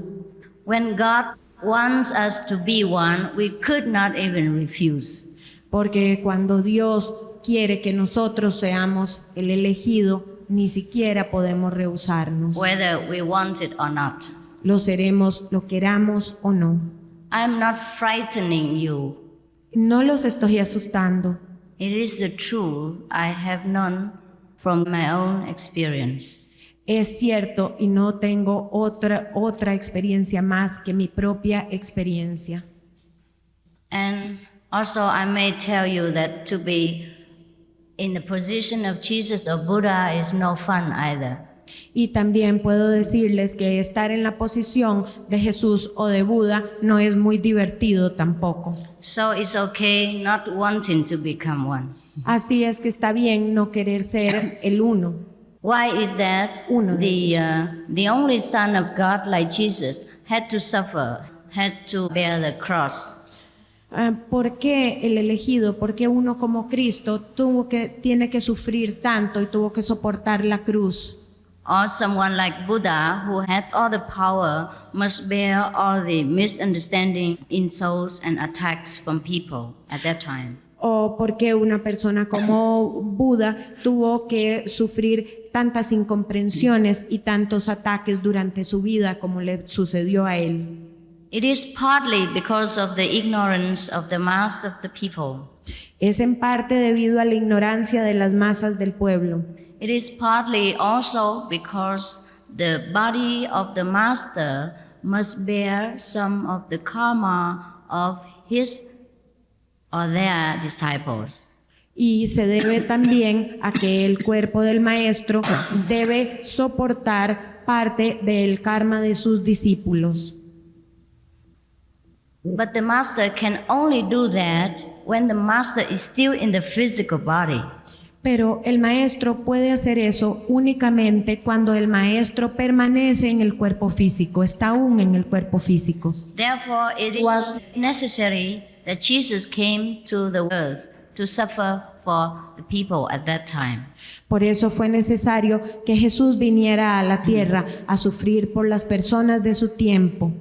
When God wants us to be one, we could not even refuse. Porque cuando Dios quiere que nosotros seamos el elegido, ni siquiera podemos rehusarnos. Whether we want it or not. Lo seremos, lo queramos o no. I'm not frightening you. No los estoy asustando. It is the truth I have known from my own experience. Es cierto y no tengo otra experiencia más que mi propia experiencia. And also I may tell you that to be in the position of Jesus or Buddha is no fun either. Y también puedo decirles que estar en la posición de Jesús o de Buda no es muy divertido tampoco. So it's okay not wanting to become one. Así es que está bien no querer ser el uno. Why is that? Uno. The only Son of God like Jesus had to suffer, had to bear the cross. ¿Por qué el elegido? ¿Por qué uno como Cristo tiene que sufrir tanto y tuvo que soportar la cruz? Or someone like Buddha, who had all the power, must bear all the misunderstandings, insults, and attacks from people at that time. ¿O por qué una persona como Buda tuvo que sufrir tantas incomprensiones y tantos ataques durante su vida como le sucedió a él? It is partly because of the ignorance of the mass of the people. Es en parte debido a la ignorancia de las masas del pueblo. It is partly also because the body of the master must bear some of the karma of his or their disciples. Y se debe también a que el cuerpo del maestro debe soportar parte del karma de sus discípulos. But the master can only do that when the master is still in the physical body. Pero el maestro puede hacer eso únicamente cuando el maestro permanece en el cuerpo físico, está aún en el cuerpo físico. Therefore, it was necessary that Jesus came to the earth to suffer for the people at that time. Por eso fue necesario que Jesús viniera a la tierra a sufrir por las personas de su tiempo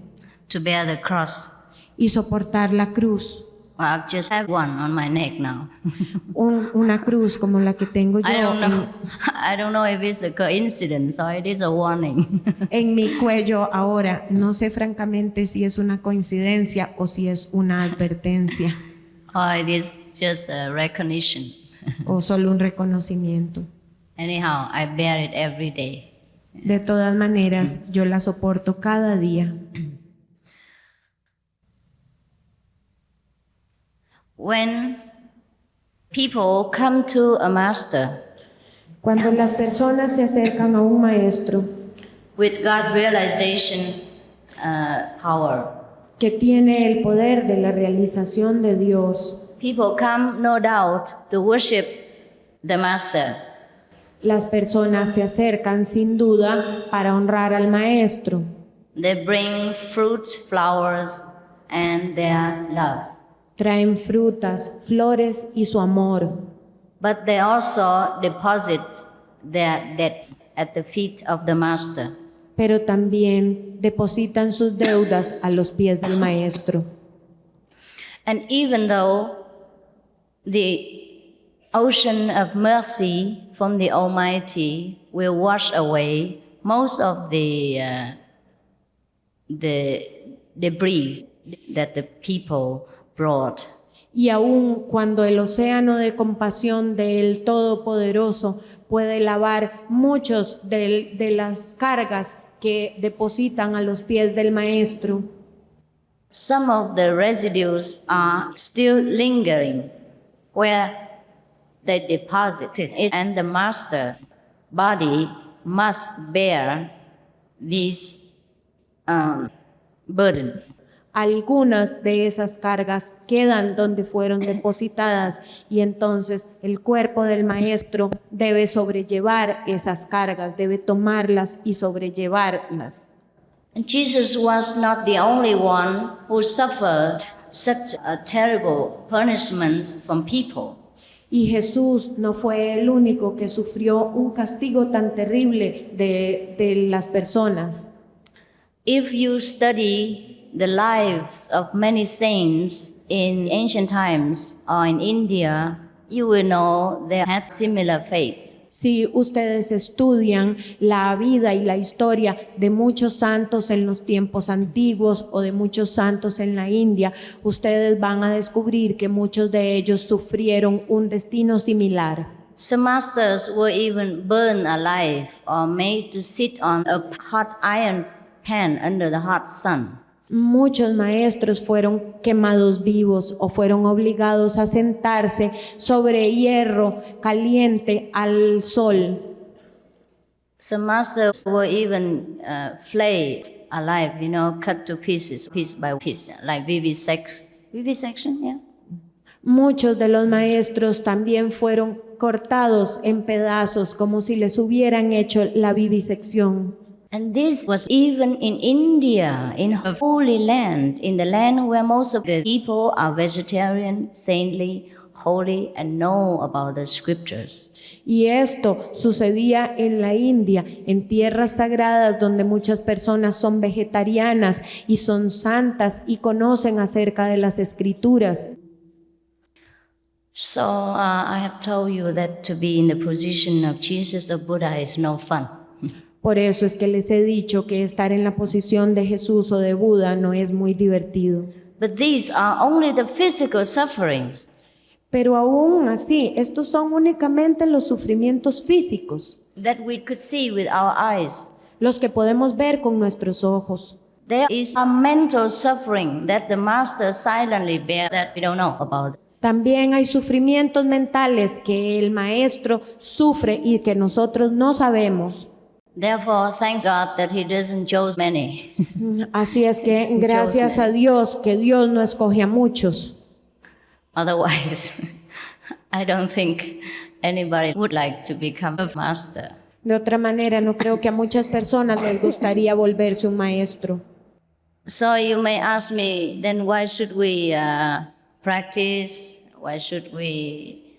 To bear the cross. y soportar la cruz. Well, I just have one on my neck now. Una cruz como la que tengo yo I don't know if it's a coincidence or it is a warning. en mi cuello ahora. No sé francamente si es una coincidencia o si es una advertencia Or it is just a recognition. o solo un reconocimiento. Anyhow, I bear it every day. De todas maneras, yo la soporto cada día. When people come to a master Cuando las personas se acercan a un maestro with God realization power, que tiene el poder de la realización de Dios, people come no doubt to worship the master. las personas se acercan sin duda para honrar al maestro. They bring fruits, flowers, and their love. Traen frutas, flores y su amor, But they also deposit their debts at the feet of the master. pero también depositan sus deudas a los pies del maestro. And even though the ocean of mercy from the Almighty will wash away most of the debris that the people brought, Y aun cuando el océano de compasión del Todopoderoso puede lavar muchos de las cargas que depositan a los pies del maestro, some of the residues are still lingering where they deposited it, and the master's body must bear these burdens. Algunas de esas cargas quedan donde fueron depositadas y entonces el cuerpo del maestro debe sobrellevar esas cargas, debe tomarlas y sobrellevarlas. And Jesus was not the only one who suffered such a terrible punishment from people. Y Jesús no fue el único que sufrió un castigo tan terrible de las personas. If you study the lives of many saints in ancient times or in India, you will know they had similar faith. Si ustedes estudian la vida y la historia de muchos santos en los tiempos antiguos o de muchos santos en la India, ustedes van a descubrir que muchos de ellos sufrieron un destino similar. Some masters were even burned alive or made to sit on a hot iron pan under the hot sun. Muchos maestros fueron quemados vivos o fueron obligados a sentarse sobre hierro caliente al sol. Some masters were even flayed alive, cut to pieces, piece by piece, like vivisection, yeah. Muchos de los maestros también fueron cortados en pedazos como si les hubieran hecho la vivisección. And this was even in India, in a holy land, in the land where most of the people are vegetarian, saintly, holy, and know about the scriptures. Y esto sucedía en la India, en tierras sagradas donde muchas personas son vegetarianas y son santas y conocen acerca de las escrituras. So I have told you that to be in the position of Jesus or Buddha is no fun. Por eso es que les he dicho que estar en la posición de Jesús o de Buda no es muy divertido. But these are only the physical sufferings. Pero aún así, estos son únicamente los sufrimientos físicos, That we could see with our eyes. los que podemos ver con nuestros ojos. There is a mental suffering that the master silently bears that we don't know about. También hay sufrimientos mentales que el maestro sufre y que nosotros no sabemos. Therefore, thank God that He doesn't choose many. Así es que gracias a Dios que Dios no escoge a muchos. Otherwise, I don't think anybody would like to become a master. De otra manera, no creo que a muchas personas les gustaría volverse un maestro. So you may ask me, then why should we practice? Why should we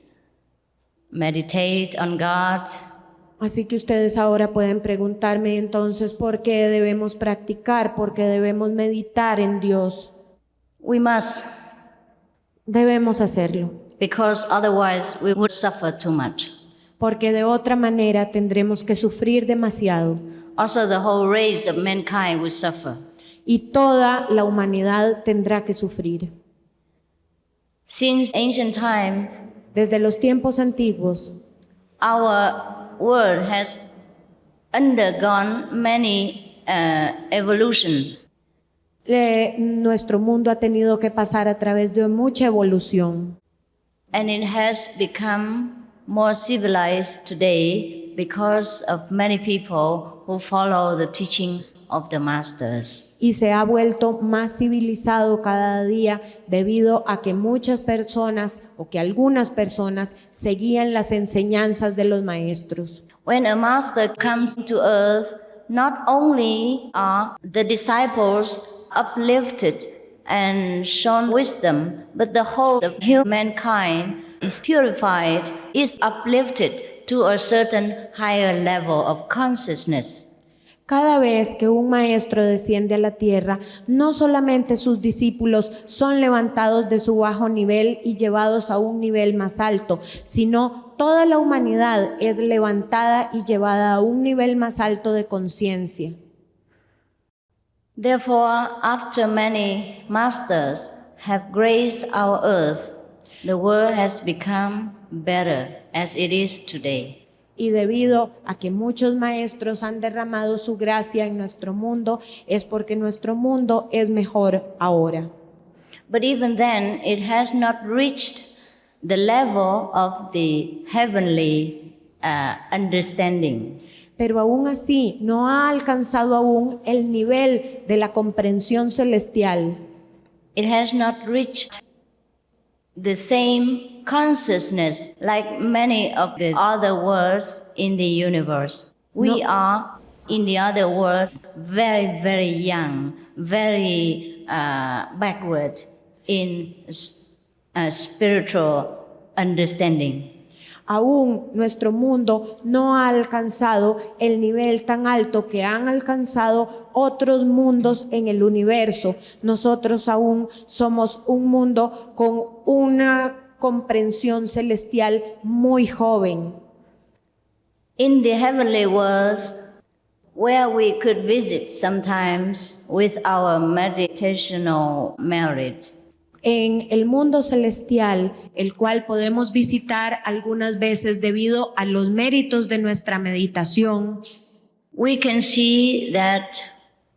meditate on God? Así que ustedes ahora pueden preguntarme entonces por qué debemos practicar, por qué debemos meditar en Dios. We must, Debemos hacerlo, because otherwise we would suffer too much. porque de otra manera tendremos que sufrir demasiado Also, the whole race of mankind will suffer. y toda la humanidad tendrá que sufrir. Since ancient time, Desde los tiempos antiguos, our world has undergone many evolutions. Nuestro mundo ha tenido que pasar a través de mucha evolución. And it has become more civilized today because of many people who follow the teachings of the masters. Y se ha vuelto más civilizado cada día debido a que muchas personas o que algunas personas seguían las enseñanzas de los maestros. When a master comes to earth, not only are the disciples uplifted and shown wisdom, but the whole of humankind is purified, is uplifted to a certain higher level of consciousness. Cada vez que un maestro desciende a la tierra, no solamente sus discípulos son levantados de su bajo nivel y llevados a un nivel más alto, sino toda la humanidad es levantada y llevada a un nivel más alto de conciencia. Therefore, after many masters have graced our earth, the world has become better as it is today. Y debido a que muchos maestros han derramado su gracia en nuestro mundo, es porque nuestro mundo es mejor ahora. But even then, it has not reached the level of the heavenly understanding. pero aún así no ha alcanzado aún el nivel de la comprensión celestial. It has not reached the same consciousness like many of the other worlds in the universe. We are, in the other worlds, very, very young, very backward in spiritual understanding. Aún nuestro mundo no ha alcanzado el nivel tan alto que han alcanzado otros mundos en el universo. Nosotros aún somos un mundo con una comprensión celestial muy joven. In the heavenly worlds, where we could visit sometimes with our meditational merit, En el mundo celestial, el cual podemos visitar algunas veces debido a los méritos de nuestra meditación, we can see that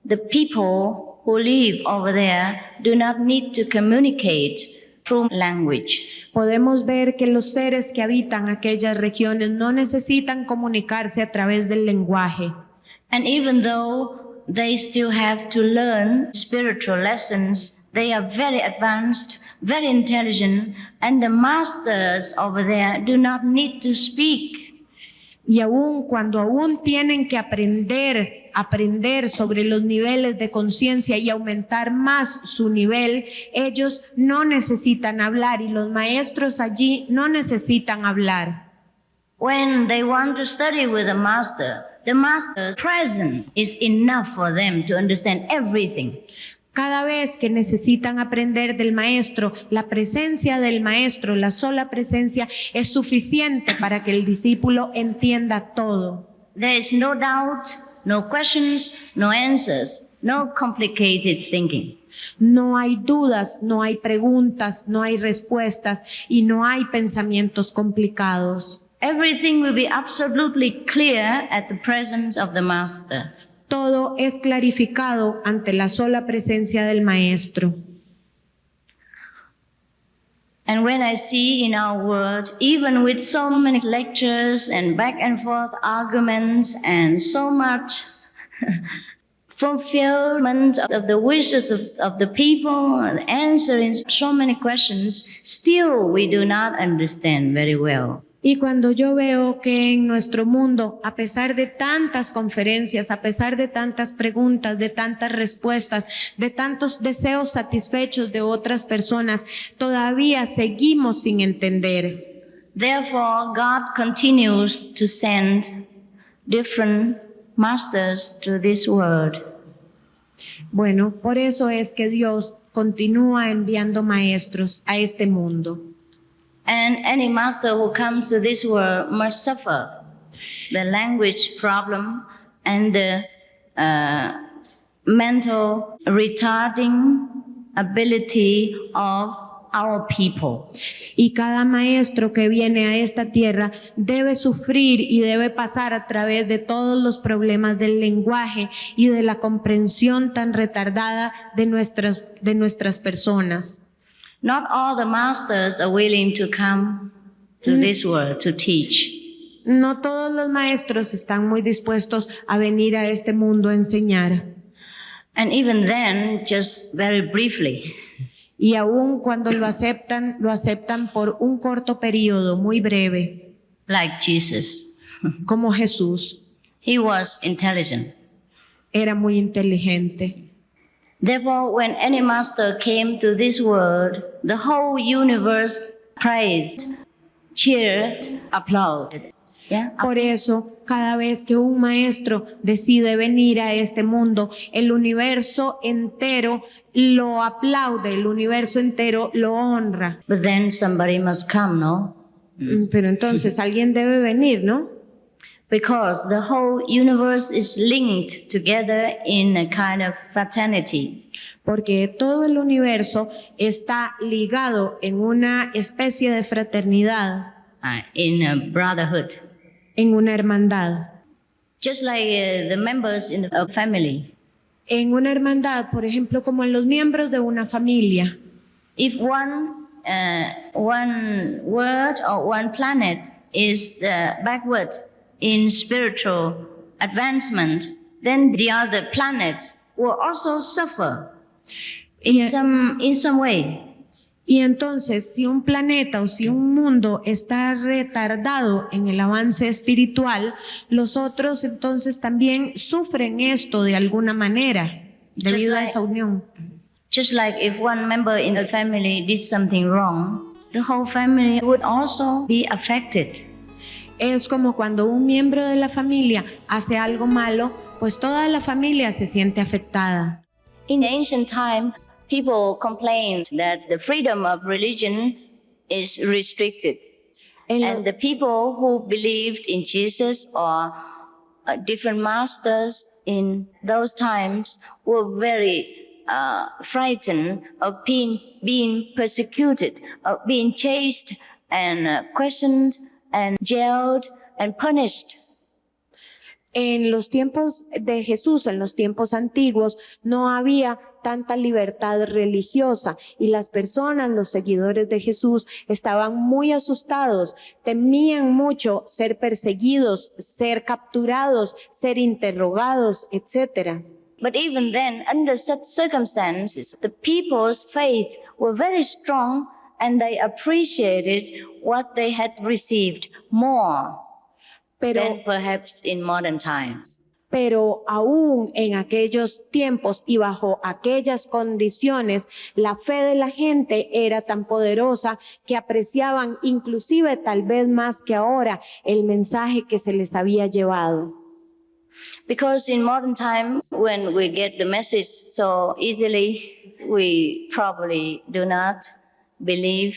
the people who live over there do not need to communicate through language. podemos ver que los seres que habitan aquellas regiones no necesitan comunicarse a través del lenguaje. And even though they still have to learn spiritual lessons, they are very advanced, very intelligent, and the masters over there do not need to speak. Y aún cuando aún tienen que aprender sobre los niveles de conciencia y aumentar más su nivel, ellos no necesitan hablar y los maestros allí no necesitan hablar. When they want to study with the master's presence is enough for them to understand everything. Cada vez que necesitan aprender del maestro, la presencia del maestro, la sola presencia es suficiente para que el discípulo entienda todo. There is no doubt, no questions, no answers, no complicated thinking. No hay dudas, no hay preguntas, no hay respuestas y no hay pensamientos complicados. Everything will be absolutely clear at the presence of the master. Todo es clarificado ante la sola presencia del maestro. And when I see in our world, even with so many lectures and back and forth arguments and so much fulfillment of the wishes of the people and answering so many questions, still we do not understand very well. Y cuando yo veo que en nuestro mundo, a pesar de tantas conferencias, a pesar de tantas preguntas, de tantas respuestas, de tantos deseos satisfechos de otras personas, todavía seguimos sin entender. Therefore, God continues to send different masters to this world. Bueno, por eso es que Dios continúa enviando maestros a este mundo. And any master who comes to this world must suffer the language problem and the mental retarding ability of our people. Y cada maestro que viene a esta tierra debe sufrir y debe pasar a través de todos los problemas del lenguaje y de la comprensión tan retardada de nuestras personas. Not all the masters are willing to come to this world to teach. No todos los maestros están muy dispuestos a venir a este mundo a enseñar. And even then, just very briefly. Y aun cuando lo aceptan por un corto periodo, muy breve. Like Jesus. Como Jesús. He was intelligent. Era muy inteligente. Therefore, when any master came to this world, the whole universe praised, cheered, applauded. Yeah? Por eso, cada vez que un maestro decide venir a este mundo, el universo entero lo aplaude, el universo entero lo honra. But then somebody must come, no? Pero entonces alguien debe venir, ¿no? Because the whole universe is linked together in a kind of fraternity. Porque todo el universo está ligado en una especie de fraternidad. In a brotherhood. En una hermandad. Just like the members in a family. En una hermandad, por ejemplo, como en los miembros de una familia. If one world or one planet is backward in spiritual advancement, then the other planets will also suffer Y, in some way. y entonces, si un planeta o si un mundo está retardado en el avance espiritual, los otros entonces también sufren esto de alguna manera, debido a esa unión. Just like if one member in the family did something wrong, the whole family would also be affected. Es como cuando un miembro de la familia hace algo malo, pues toda la familia se siente afectada. In ancient times, people complained that the freedom of religion is restricted. And the people who believed in Jesus or different masters in those times were very frightened of being persecuted, of being chased and questioned and jailed and punished. En los tiempos de Jesús, en los tiempos antiguos, no había tanta libertad religiosa y las personas, los seguidores de Jesús, estaban muy asustados, temían mucho ser perseguidos, ser capturados, ser interrogados, etc. But even then, under such circumstances, the people's faith were very strong and they appreciated what they had received more than perhaps in modern times. Pero aún en aquellos tiempos y bajo aquellas condiciones, la fe de la gente era tan poderosa que apreciaban inclusive tal vez más que ahora el mensaje que se les había llevado. Because in modern times, when we get the message so easily, we probably do not believe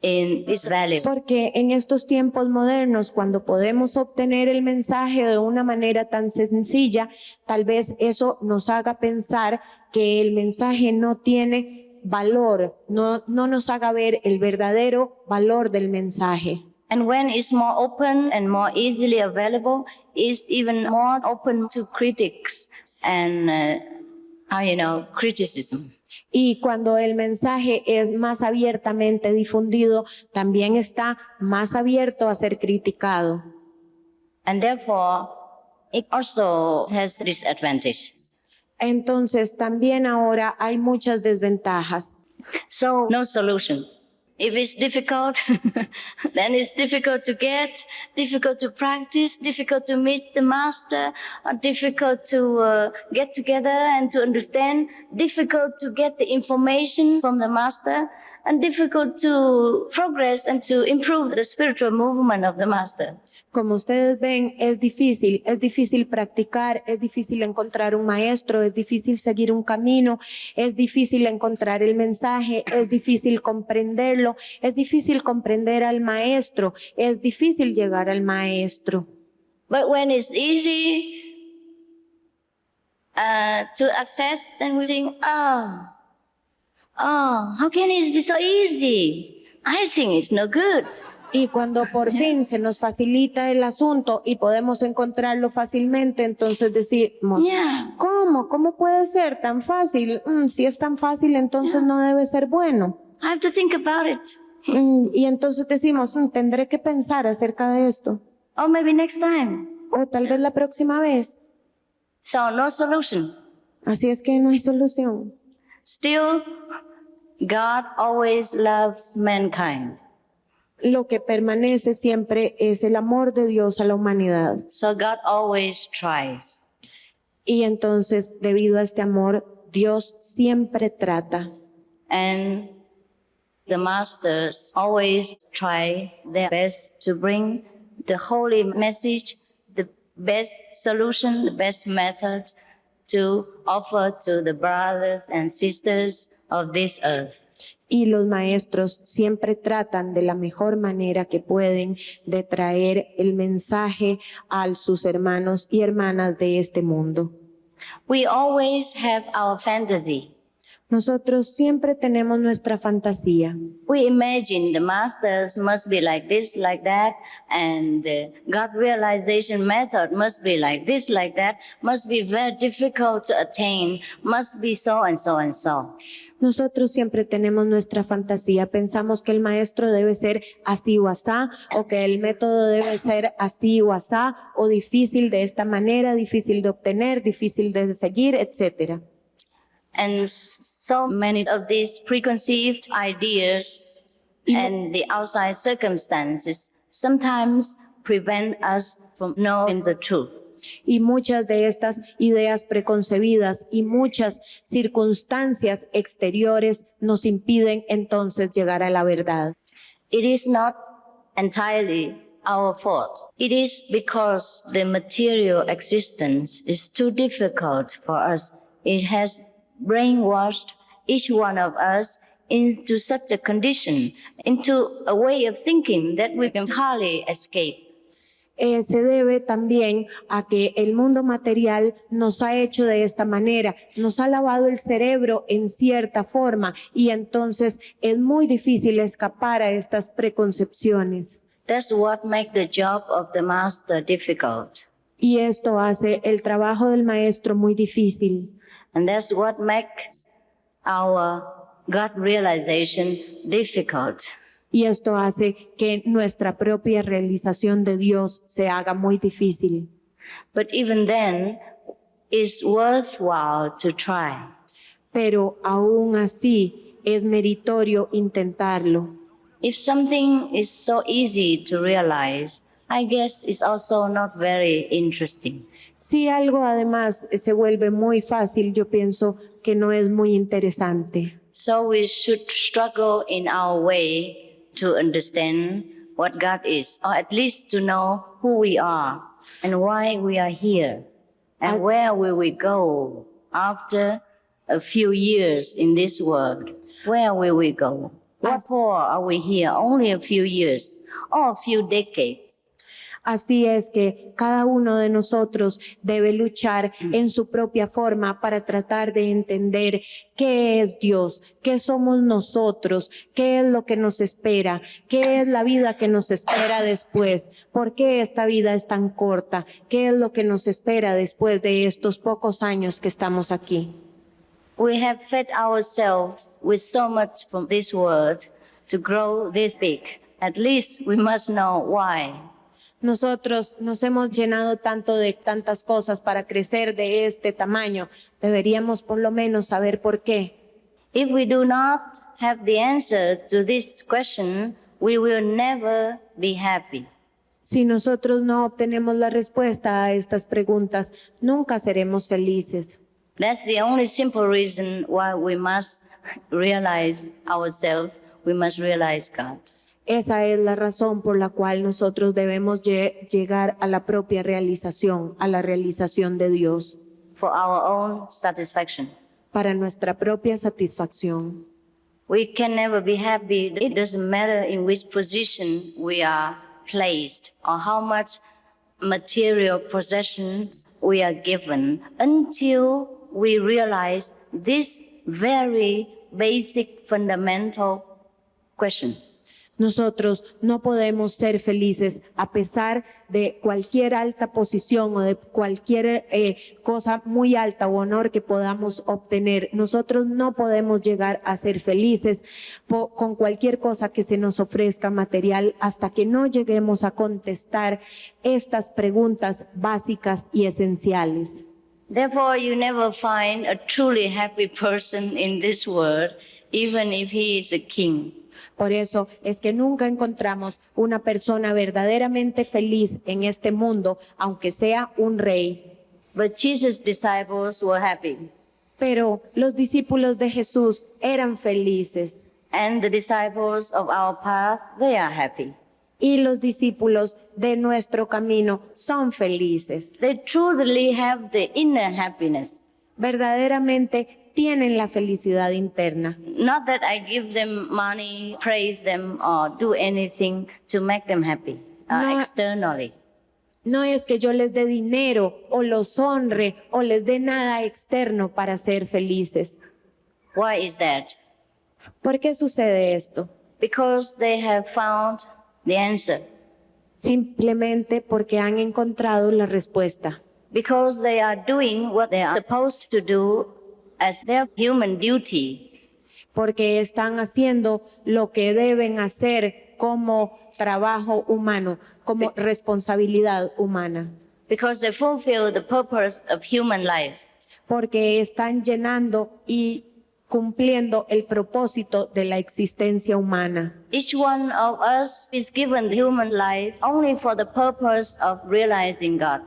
in its value. Porque en estos tiempos modernos, cuando podemos obtener el mensaje de una manera tan sencilla, tal vez eso nos haga pensar que el mensaje no tiene valor, no nos haga ver el verdadero valor del mensaje. And when it's more open and more easily available, it's even more open to critics and, criticism. Y cuando el mensaje es más abiertamente difundido, también está más abierto a ser criticado. And therefore, it also has disadvantage. Entonces, también ahora hay muchas desventajas. So, no solution. If it's difficult, then it's difficult to get, difficult to practice, difficult to meet the master, difficult to get together and to understand, difficult to get the information from the master, and difficult to progress and to improve the spiritual movement of the master. Como ustedes ven, es difícil practicar, es difícil encontrar un maestro, es difícil seguir un camino, es difícil encontrar el mensaje, es difícil comprenderlo, es difícil comprender al maestro, es difícil llegar al maestro. But when it's easy to access, then we think, how can it be so easy? I think it's no good. Y cuando por fin se nos facilita el asunto y podemos encontrarlo fácilmente, entonces decimos, ¿cómo? ¿Cómo puede ser tan fácil? Si es tan fácil, entonces no debe ser bueno. I have to think about it. Y entonces decimos, tendré que pensar acerca de esto. Or maybe next time. O tal vez la próxima vez. So no solution. Así es que no hay solución. Still, God always loves mankind. Lo que permanece siempre es el amor de Dios a la humanidad. So God always tries. Y entonces, debido a este amor, Dios siempre trata. And the masters always try their best to bring the holy message, the best solution, the best method to offer to the brothers and sisters of this earth. Y los maestros siempre tratan de la mejor manera que pueden de traer el mensaje a sus hermanos y hermanas de este mundo. We always have our fantasy. Nosotros siempre tenemos nuestra fantasía. We imagine the masters must be like this, like that, and the God realization method must be like this, like that, must be very difficult to attain, must be so and so and so. Nosotros siempre tenemos nuestra fantasía. Pensamos que el maestro debe ser así o asá, o que el método debe ser así o asá, o difícil de esta manera, difícil de obtener, difícil de seguir, etc. And so many of these preconceived ideas and the outside circumstances sometimes prevent us from knowing the truth. Y muchas de estas ideas preconcebidas y muchas circunstancias exteriores nos impiden entonces llegar a la verdad. It is not entirely our fault. It is because the material existence is too difficult for us. It has brainwashed each one of us into such a condition, into a way of thinking that we can hardly escape. Se debe también a que el mundo material nos ha hecho de esta manera, nos ha lavado el cerebro en cierta forma y entonces es muy difícil escapar a estas preconcepciones. That's what makes the job of the master difficult. Y esto hace el trabajo del maestro muy difícil. And that's what makes our God realization difficult. Y esto hace que nuestra propia realización de Dios se haga muy difícil. But even then, it's worthwhile to try. Pero aún así es meritorio intentarlo. If something is so easy to realize, I guess it's also not very interesting. Si algo además se vuelve muy fácil, yo pienso que no es muy interesante. So we should struggle in our way to understand what God is, or at least to know who we are and why we are here, and where will we go after a few years in this world. Where will we go? What for are we here? Only a few years or a few decades. Así es que cada uno de nosotros debe luchar en su propia forma para tratar de entender qué es Dios, qué somos nosotros, qué es lo que nos espera, qué es la vida que nos espera después, por qué esta vida es tan corta, qué es lo que nos espera después de estos pocos años que estamos aquí. We have fed ourselves with so much from this world to grow this big. At least we must know why. Nosotros nos hemos llenado tanto de tantas cosas para crecer de este tamaño. Deberíamos por lo menos saber por qué. If we do not have the answer to this question, we will never be happy. Si nosotros no obtenemos la respuesta a estas preguntas, nunca seremos felices. That's the only simple reason why we must realize ourselves, we must realize God. Esa es la razón por la cual nosotros debemos llegar a la propia realización, a la realización de Dios. For our own satisfaction. Para nuestra propia satisfacción. We can never be happy. It doesn't matter in which position we are placed or how much material possessions we are given until we realize this very basic fundamental question. Nosotros no podemos ser felices a pesar de cualquier alta posición o de cualquier cosa muy alta o honor que podamos obtener. Nosotros no podemos llegar a ser felices con cualquier cosa que se nos ofrezca material hasta que no lleguemos a contestar estas preguntas básicas y esenciales. Therefore, you never find a truly happy person in this world, even if he is a king. Por eso es que nunca encontramos una persona verdaderamente feliz en este mundo, aunque sea un rey. But Jesus' disciples were happy. Pero los discípulos de Jesús eran felices. And the disciples of our path, they are happy. Y los discípulos de nuestro camino son felices. They truly have the inner happiness. Verdaderamente tienen la felicidad interna. Not that I give them money, praise them, or do anything to make them happy externally. No es que yo les dé dinero o los honre o les dé nada externo para ser felices. Why is that? ¿Por qué sucede esto? Because they have found the answer. Simplemente porque han encontrado la respuesta. Because they are doing what they are supposed to do as their human duty. Porque están haciendo lo que deben hacer como trabajo humano, como responsabilidad humana. Because they fulfill the purpose of human life. Porque están llenando y cumpliendo el propósito de la existencia humana. Each one of us is given the human life only for the purpose of realizing God.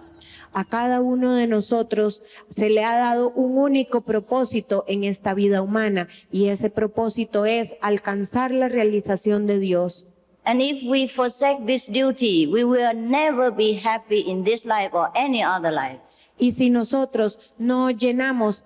A cada uno de nosotros se le ha dado un único propósito en esta vida humana, y ese propósito es alcanzar la realización de Dios. And if we forsake this duty, we will never be happy in this life or any other life. Y si nosotros no llenamos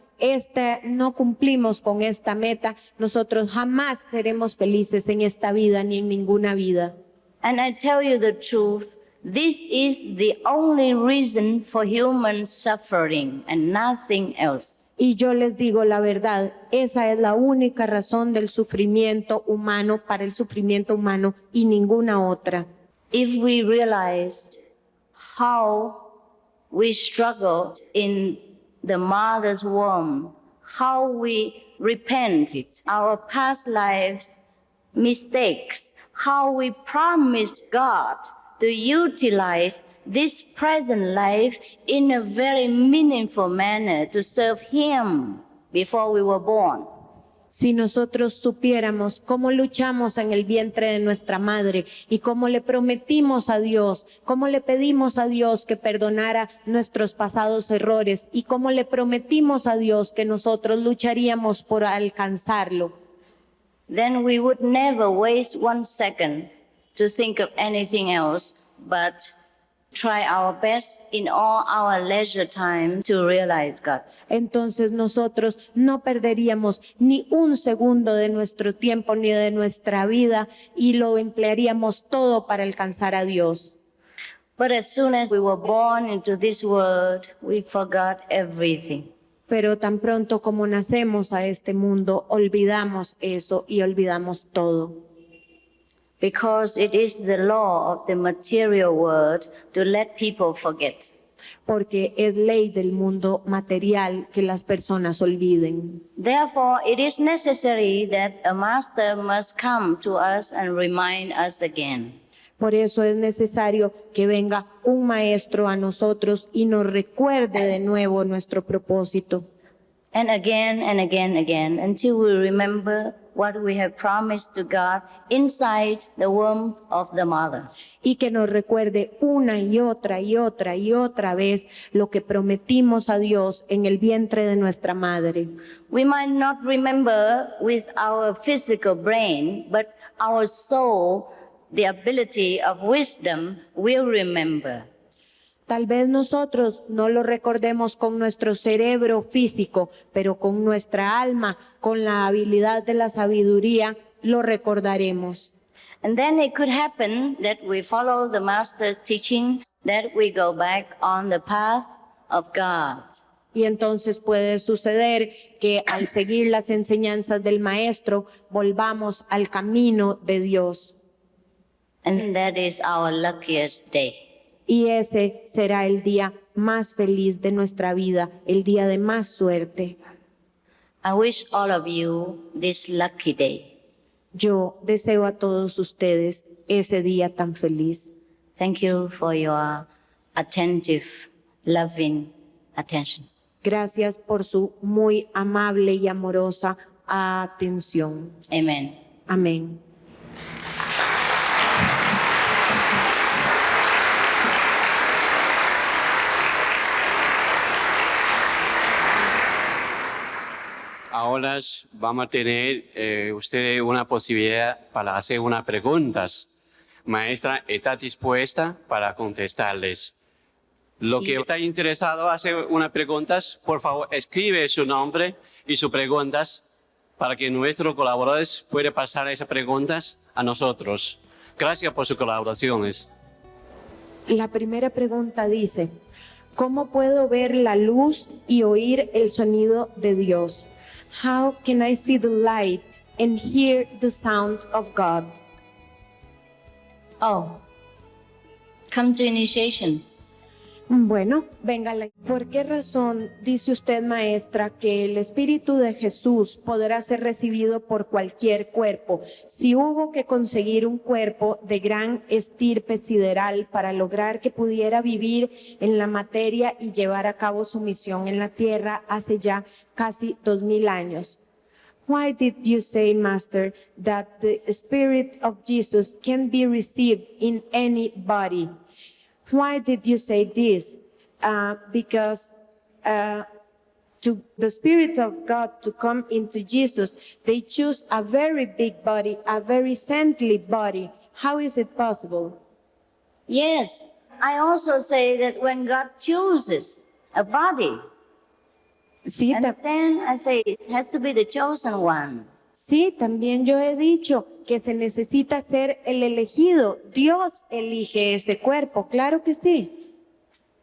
no cumplimos con esta meta, nosotros jamás seremos felices en esta vida ni en ninguna vida. And I tell you the truth, this is the only reason for human suffering and nothing else. Y yo les digo la verdad, esa es la única razón del sufrimiento humano, para el sufrimiento humano, y ninguna otra. If we realized how we struggled in the mother's womb, how we repented our past lives' mistakes, how we promised God to utilize this present life in a very meaningful manner to serve Him before we were born. Si nosotros supiéramos cómo luchamos en el vientre de nuestra madre y cómo le prometimos a Dios, cómo le pedimos a Dios que perdonara nuestros pasados errores y cómo le prometimos a Dios que nosotros lucharíamos por alcanzarlo, then we would never waste 1 second to think of anything else but try our best in all our leisure time to realize God. entonces nosotros no perderíamos ni un segundo de nuestro tiempo ni de nuestra vida y lo emplearíamos todo para alcanzar a Dios. But as soon as we were born into this world, we forgot everything. Pero tan pronto como nacemos a este mundo, olvidamos eso y olvidamos todo. Because it is the law of the material world to let people forget. Porque es ley del mundo material que las personas olviden. Therefore, it is necessary that a master must come to us and remind us again. Por eso es necesario que venga un maestro a nosotros y nos recuerde de nuevo nuestro propósito. And again and again, until we remember what we have promised to God inside the womb of the mother. Y que nos recuerde una y otra y otra y otra vez lo que prometimos a Dios en el vientre de nuestra madre. We might not remember with our physical brain, but our soul, the ability of wisdom, will remember. Tal vez nosotros no lo recordemos con nuestro cerebro físico, pero con nuestra alma, con la habilidad de la sabiduría, lo recordaremos. And then it could happen that we follow the master's teaching, that we go back on the path of God. Y entonces puede suceder que al seguir las enseñanzas del maestro, volvamos al camino de Dios. And that is our luckiest day. Y ese será el día más feliz de nuestra vida, el día de más suerte. I wish all of you this lucky day. Yo deseo a todos ustedes ese día tan feliz. Thank you for your attentive, loving attention. Gracias por su muy amable y amorosa atención. Amen. Amén. Ahora vamos a tener ustedes una posibilidad para hacer unas preguntas. Maestra, ¿está dispuesta para contestarles? Lo Sí. que está interesado en hacer unas preguntas, por favor, escribe su nombre y sus preguntas para que nuestros colaboradores puedan pasar esas preguntas a nosotros. Gracias por sus colaboraciones. La primera pregunta dice, ¿cómo puedo ver la luz y oír el sonido de Dios? How can I see the light and hear the sound of God? Oh, come to initiation. Bueno, venga, ¿por qué razón dice usted, maestra, que el Espíritu de Jesús podrá ser recibido por cualquier cuerpo? Si hubo que conseguir un cuerpo de gran estirpe sideral para lograr que pudiera vivir en la materia y llevar a cabo su misión en la tierra hace ya casi 2000 años. Why did you say, Master, that the Spirit of Jesus can be received in any body? Why did you say this? Because to the Spirit of God to come into Jesus, they choose a very big body, a very saintly body. How is it possible? Yes, I also say that when God chooses a body, Sí, understand? I say it has to be the chosen one. sí, también yo he dicho que se necesita ser el elegido. Dios elige ese cuerpo, claro que sí.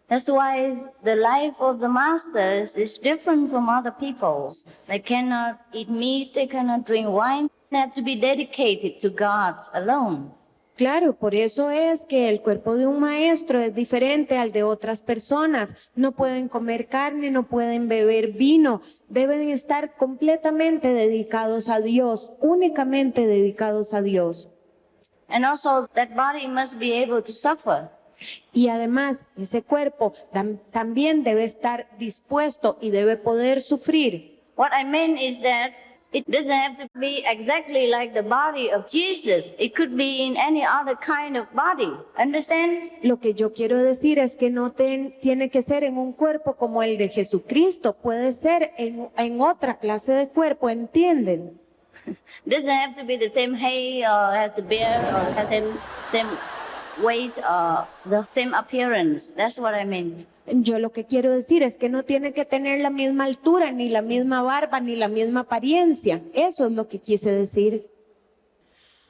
That's why the life of the masters is different from other people's. They cannot eat meat, they cannot drink wine. They have to be dedicated to God alone. Claro, por eso es que el cuerpo de un maestro es diferente al de otras personas. No pueden comer carne, no pueden beber vino. Deben estar completamente dedicados a Dios, únicamente dedicados a Dios. And also that body must be able to suffer. Y además, ese cuerpo también debe estar dispuesto y debe poder sufrir. What I mean is that it doesn't have to be exactly like the body of Jesus. It could be in any other kind of body. Understand? Lo que yo quiero decir es que no tiene que ser en un cuerpo como el de Jesucristo. Puede ser en otra clase de cuerpo, ¿entienden? Doesn't have to be the same hay or have to bear or have the same weight or the same appearance. That's what I mean. Yo lo que quiero decir es que no tiene que tener la misma altura, ni la misma barba, ni la misma apariencia. Eso es lo que quise decir.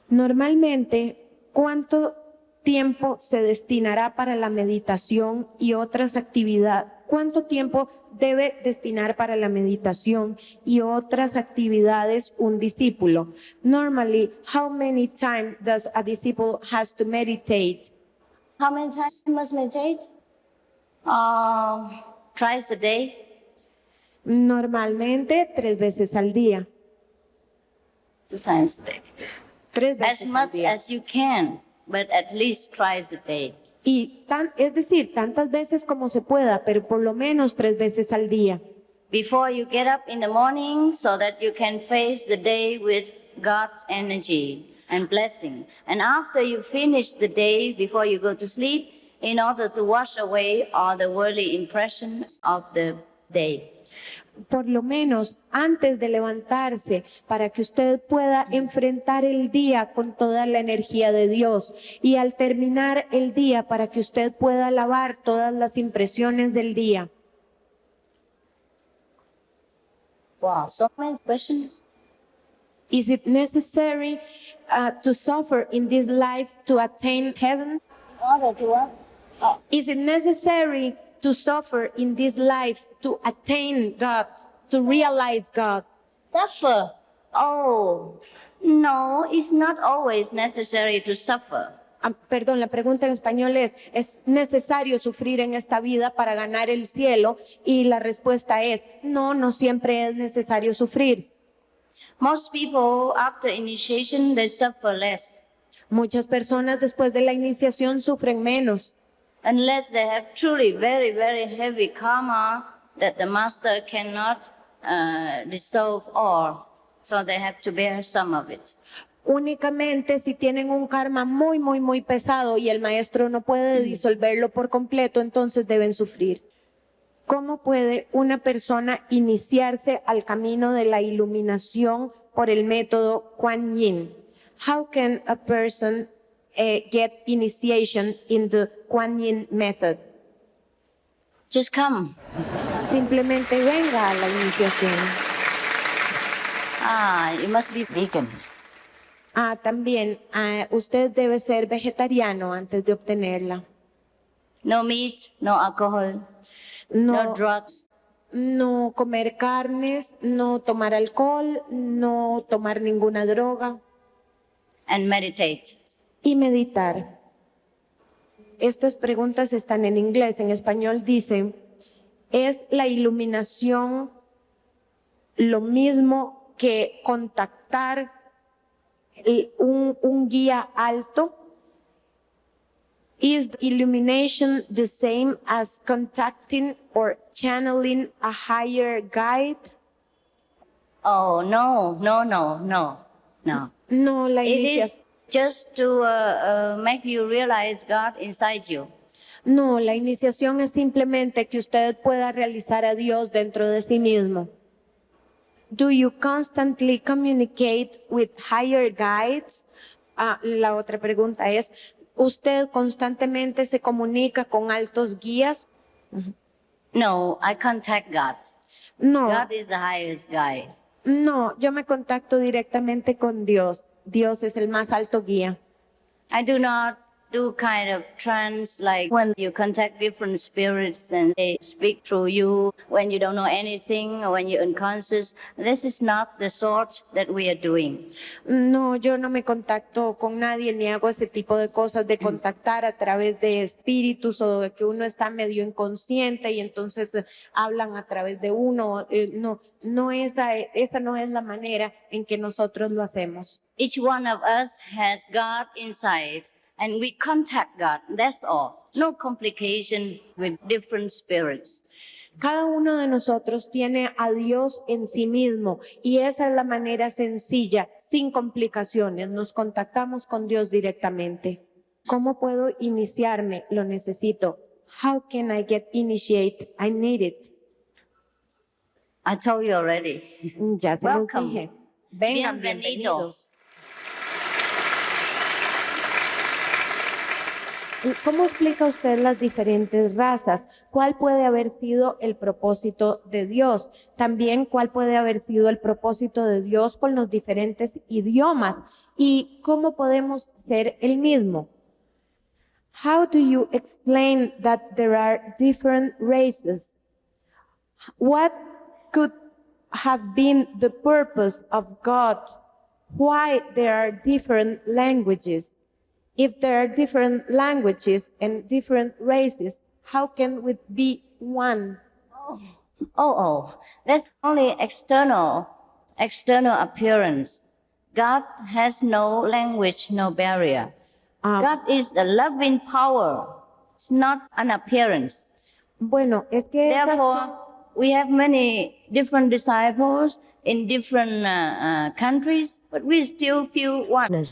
Normalmente, ¿cuánto tiempo se destinará para la meditación y otras actividades? ¿Cuánto tiempo debe destinar para la meditación y otras actividades un discípulo? Normally, how many time does a disciple has to meditate? How many times you must meditate? Twice a day. Normalmente 3 veces al día. 2 times a day. 3 As veces al much día. as you can, but at least twice a day. Y es decir, tantas veces como se pueda, pero por lo menos 3 veces al día. Before you get up in the morning so that you can face the day with God's energy and blessing. And after you finish the day, before you go to sleep, in order to wash away all the worldly impressions of the day. Por lo menos antes de levantarse, para que usted pueda enfrentar el día con toda la energía de Dios, y al terminar el día para que usted pueda lavar todas las impresiones del día. Wow, so many questions. Is it necessary to suffer in this life to attain heaven? In order to what? Oh, Is it necessary to suffer in this life to attain God, to realize God? suffer. Oh, no, it's not always necessary to suffer. Perdón, la pregunta en español ¿es necesario sufrir en esta vida para ganar el cielo? Y la respuesta es, no, no siempre es necesario sufrir. Most people, after initiation, they suffer less, Muchas personas después de la iniciación sufren menos, unless they have truly very, very heavy karma that the master cannot dissolve all. So they have to bear some of it. únicamente si tienen un karma muy, muy, muy pesado y el maestro no puede disolverlo por completo, entonces deben sufrir. ¿Cómo puede una persona iniciarse al camino de la iluminación por el método Kuan Yin? How can a person get initiation in the Kuan Yin method? Just come. Simplemente venga a la iniciación. You must be vegan. También usted debe ser vegetariano antes de obtenerla. No meat, no alcohol, no No, drugs. no comer carnes, no tomar alcohol, no tomar ninguna droga and meditate. y meditar. Estas preguntas están en inglés. En español dice, ¿es la iluminación lo mismo que contactar un guía alto? Is illumination the same as contacting or channeling a higher guide? Oh, no. No, la It is iniciación. just to make you realize God inside you. No, la iniciación es simplemente que usted pueda realizar a Dios dentro de sí mismo. Do you constantly communicate with higher guides? La otra pregunta es, ¿usted constantemente se comunica con altos guías? No, I contact God. No, God is the highest guide. no, yo me contacto directamente con Dios. Dios es el más alto guía. I do not do kind of trance like when you contact different spirits and they speak through you when you don't know anything or when you're unconscious. This is not the sort that we are doing. No, yo no me contacto con nadie ni hago ese tipo de cosas de contactar a través de espíritus o de que uno está medio inconsciente y entonces hablan a través de uno. No, esa no es la manera en que nosotros lo hacemos. Each one of us has God inside and we contact God. That's all. No complication with different spirits. Cada uno de nosotros tiene a Dios en sí mismo y esa es la manera sencilla, sin complicaciones. Nos contactamos con Dios directamente. ¿Cómo puedo iniciarme? Lo necesito. How can I get initiated? I need it. I told you already. Ya se los Welcome. dije. Vengan, Bienvenido. bienvenidos. ¿Cómo explica usted las diferentes razas? ¿Cuál puede haber sido el propósito de Dios? También, ¿cuál puede haber sido el propósito de Dios con los diferentes idiomas? ¿Y cómo podemos ser el mismo? How do you explain that there are different races? What could have been the purpose of God? Why there are different languages? If there are different languages and different races, how can we be one? That's only external appearance. God has no language, no barrier. God is a loving power. It's not an appearance. Bueno, es que esas Therefore, son, we have many different disciples in different countries, but we still feel one.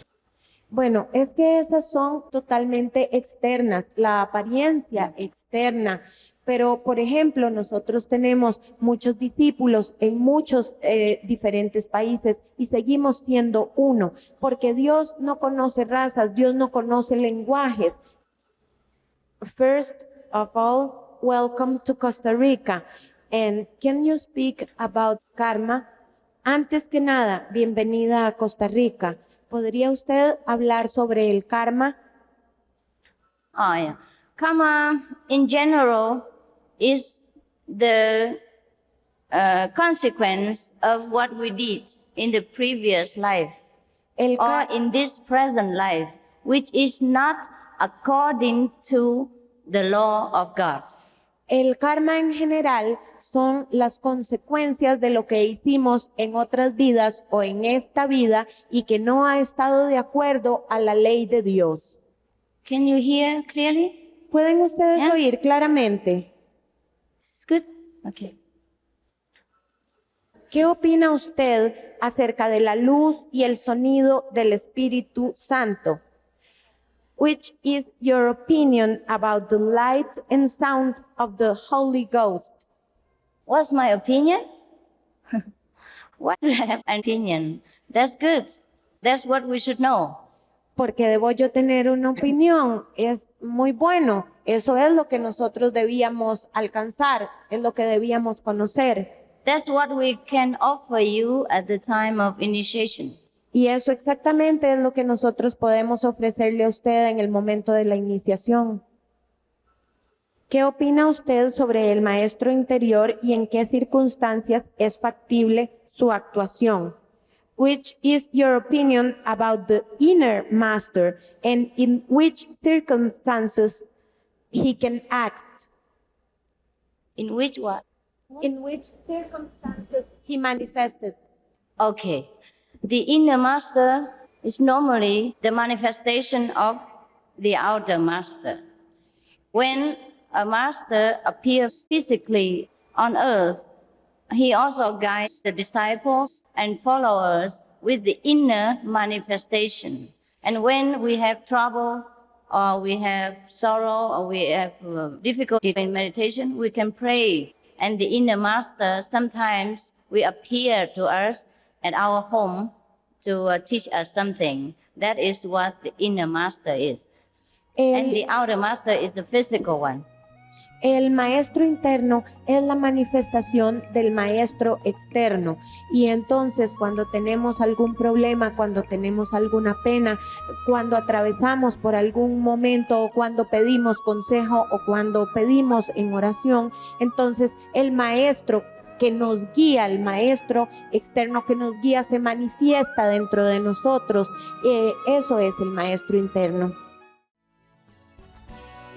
bueno, es que esas son totalmente externas, la apariencia externa. Pero, por ejemplo, nosotros tenemos muchos discípulos en muchos diferentes países y seguimos siendo uno, porque Dios no conoce razas, Dios no conoce lenguajes. First of all, welcome to Costa Rica. And can you speak about karma? Antes que nada, bienvenida a Costa Rica. ¿Podría usted hablar sobre el karma? Oh, yeah. Karma, in general, is the consequence of what we did in the previous life El or ka- in this present life, which is not according to the law of God. El karma en general son las consecuencias de lo que hicimos en otras vidas o en esta vida y que no ha estado de acuerdo a la ley de Dios. Can you hear clearly? ¿Pueden ustedes Yeah. oír claramente? It's good? Okay. ¿Qué opina usted acerca de la luz y el sonido del Espíritu Santo? Which is your opinion about the light and sound of the Holy Ghost? What's my opinion? Why do I have an opinion? That's good. That's what we should know. Porque debo yo tener una opinión, es muy bueno. Eso es lo que nosotros debíamos alcanzar, es lo que debíamos conocer. That's what we can offer you at the time of initiation. Y eso exactamente es lo que nosotros podemos ofrecerle a usted en el momento de la iniciación. ¿Qué opina usted sobre el maestro interior y en qué circunstancias es factible su actuación? Which is your opinion about the inner master and in which circumstances he can act? In which what? In which circumstances he manifested? Okay. The inner master is normally the manifestation of the outer master. When a master appears physically on earth, he also guides the disciples and followers with the inner manifestation. And when we have trouble, or we have sorrow, or we have difficulty in meditation, we can pray. And the inner master sometimes will appear to us at our home to teach us something. That is what the inner master is. And the outer master is the physical one. El maestro interno es la manifestación del maestro externo, y entonces cuando tenemos algún problema, cuando tenemos alguna pena, cuando atravesamos por algún momento, o cuando pedimos consejo o cuando pedimos en oración, entonces el maestro que nos guía, el maestro externo que nos guía, se manifiesta dentro de nosotros. Eso es el maestro interno.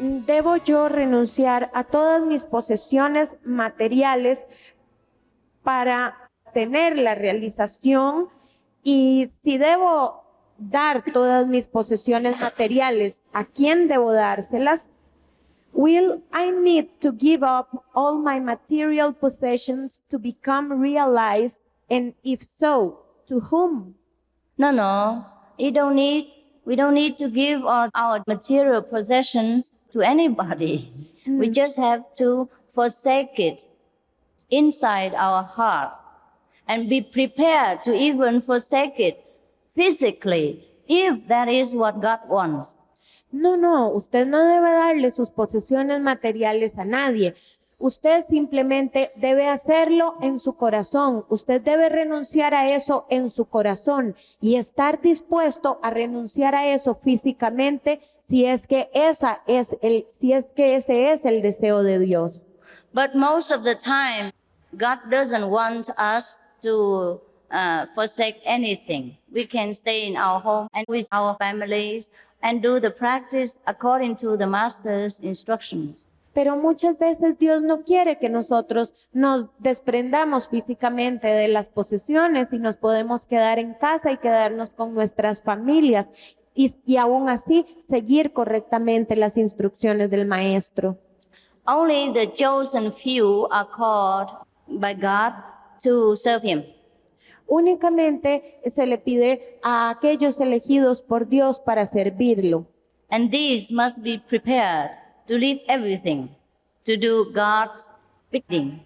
¿Debo yo renunciar a todas mis posesiones materiales para tener la realización? Y si debo dar todas mis posesiones materiales, ¿a quién debo dárselas? Will I need to give up all my material possessions to become realized? And if so, to whom? No, we don't need to give all our material possessions to anybody. We just have to forsake it inside our heart and be prepared to even forsake it physically if that is what God wants. No, usted no debe darle sus posesiones materiales a nadie. Usted simplemente debe hacerlo en su corazón. Usted debe renunciar a eso en su corazón y estar dispuesto a renunciar a eso físicamente si es que ese es el deseo de Dios. But most of the time, God doesn't want us to forsake anything. We can stay in our home and with our families and do the practice according to the Master's instructions. Pero muchas veces Dios no quiere que nosotros nos desprendamos físicamente de las posesiones y nos podemos quedar en casa y quedarnos con nuestras familias y aún así seguir correctamente las instrucciones del Maestro. Only the chosen few are called by God to serve Him. Únicamente se le pide a aquellos elegidos por Dios para servirlo. And these must be prepared to leave everything, to do God's bidding.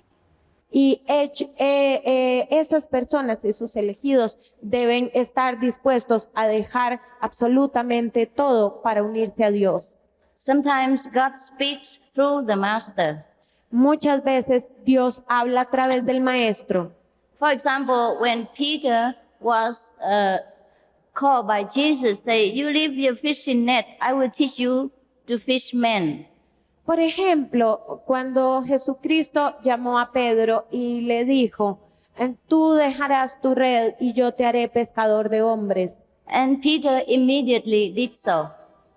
Y esas personas, esos elegidos, deben estar dispuestos a dejar absolutamente todo para unirse a Dios. Sometimes God speaks through the Master. Muchas veces Dios habla a través del Maestro. For example, when Peter was called by Jesus, say, "You leave your fishing net, I will teach you to fish men." Por ejemplo, cuando Jesucristo llamó a Pedro y le dijo, tú dejarás tu red y yo te haré pescador de hombres. And Peter immediately did so.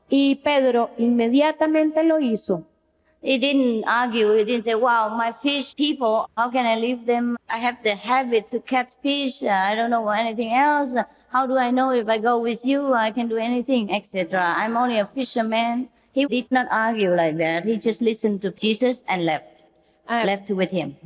Y Pedro inmediatamente lo hizo. He didn't argue. He didn't say, "Wow, my fish people, how can I leave them? I have the habit to catch fish. I don't know anything else. How do I know if I go with you, I can do anything, etc. I'm only a fisherman." He did not argue like that. He just listened to Jesus and left with him.